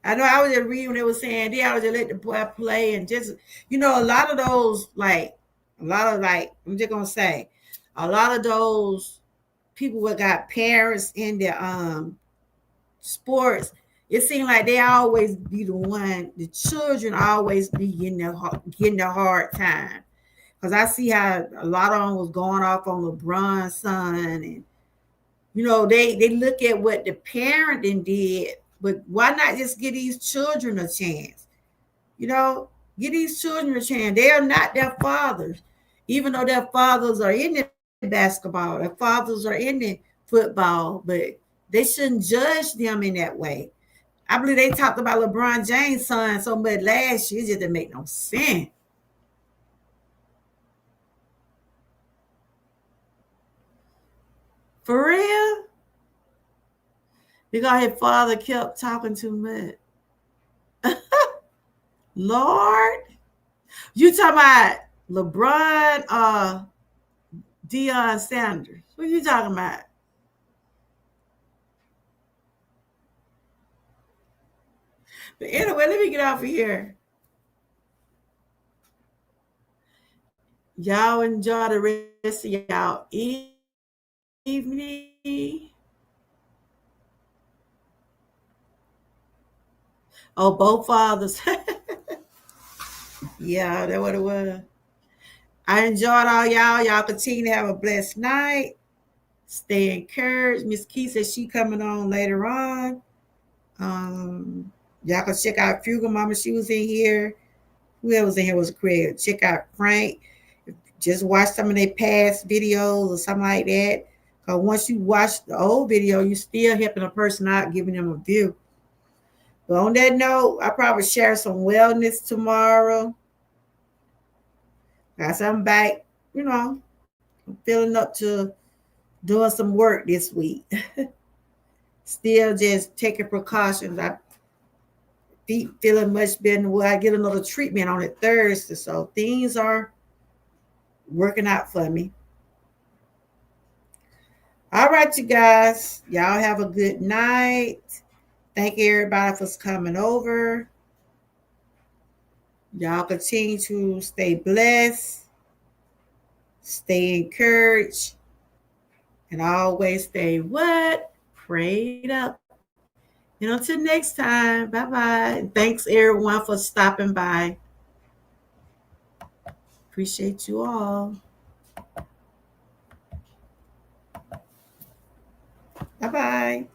I know I was just reading when they were saying they always just let the boy play and just a lot of those I'm just gonna say a lot of those people that got parents in the sports, it seemed like they always be the children always be getting the hard time. Because I see how a lot of them was going off on LeBron's son, and they look at what the parenting did, but why not just give these children a chance? You know, give these children a chance. They are not their fathers, even though their fathers are in the basketball, their fathers are in the football, but they shouldn't judge them in that way. I believe they talked about LeBron James' son so much last year, it just didn't make no sense. For real? Because his father kept talking too much. Lord, you talking about LeBron Deion Sanders? What you talking about? But anyway, let me get off of here. Y'all enjoy the rest of y'all evening. Oh, both fathers. Yeah, that's what it was. I enjoyed all y'all. Y'all continue to have a blessed night. Stay encouraged. Miss Key says she coming on later on. Y'all can check out Fugal Mama. She was in here. Whoever was in here was Craig. Check out Frank. Just watch some of their past videos or something like that. Because once you watch the old video, you still helping a person out, giving them a view. But on that note, I probably share some wellness tomorrow. As I'm back, I'm feeling up to doing some work this week. Still just taking precautions. I feet feeling much better. Well, I get another treatment on it Thursday, so things are working out for me. All right, you guys. Y'all have a good night. Thank everybody for coming over. Y'all continue to stay blessed, stay encouraged, and always stay what? Prayed up. And until next time, bye bye. Thanks everyone for stopping by. Appreciate you all. Bye bye.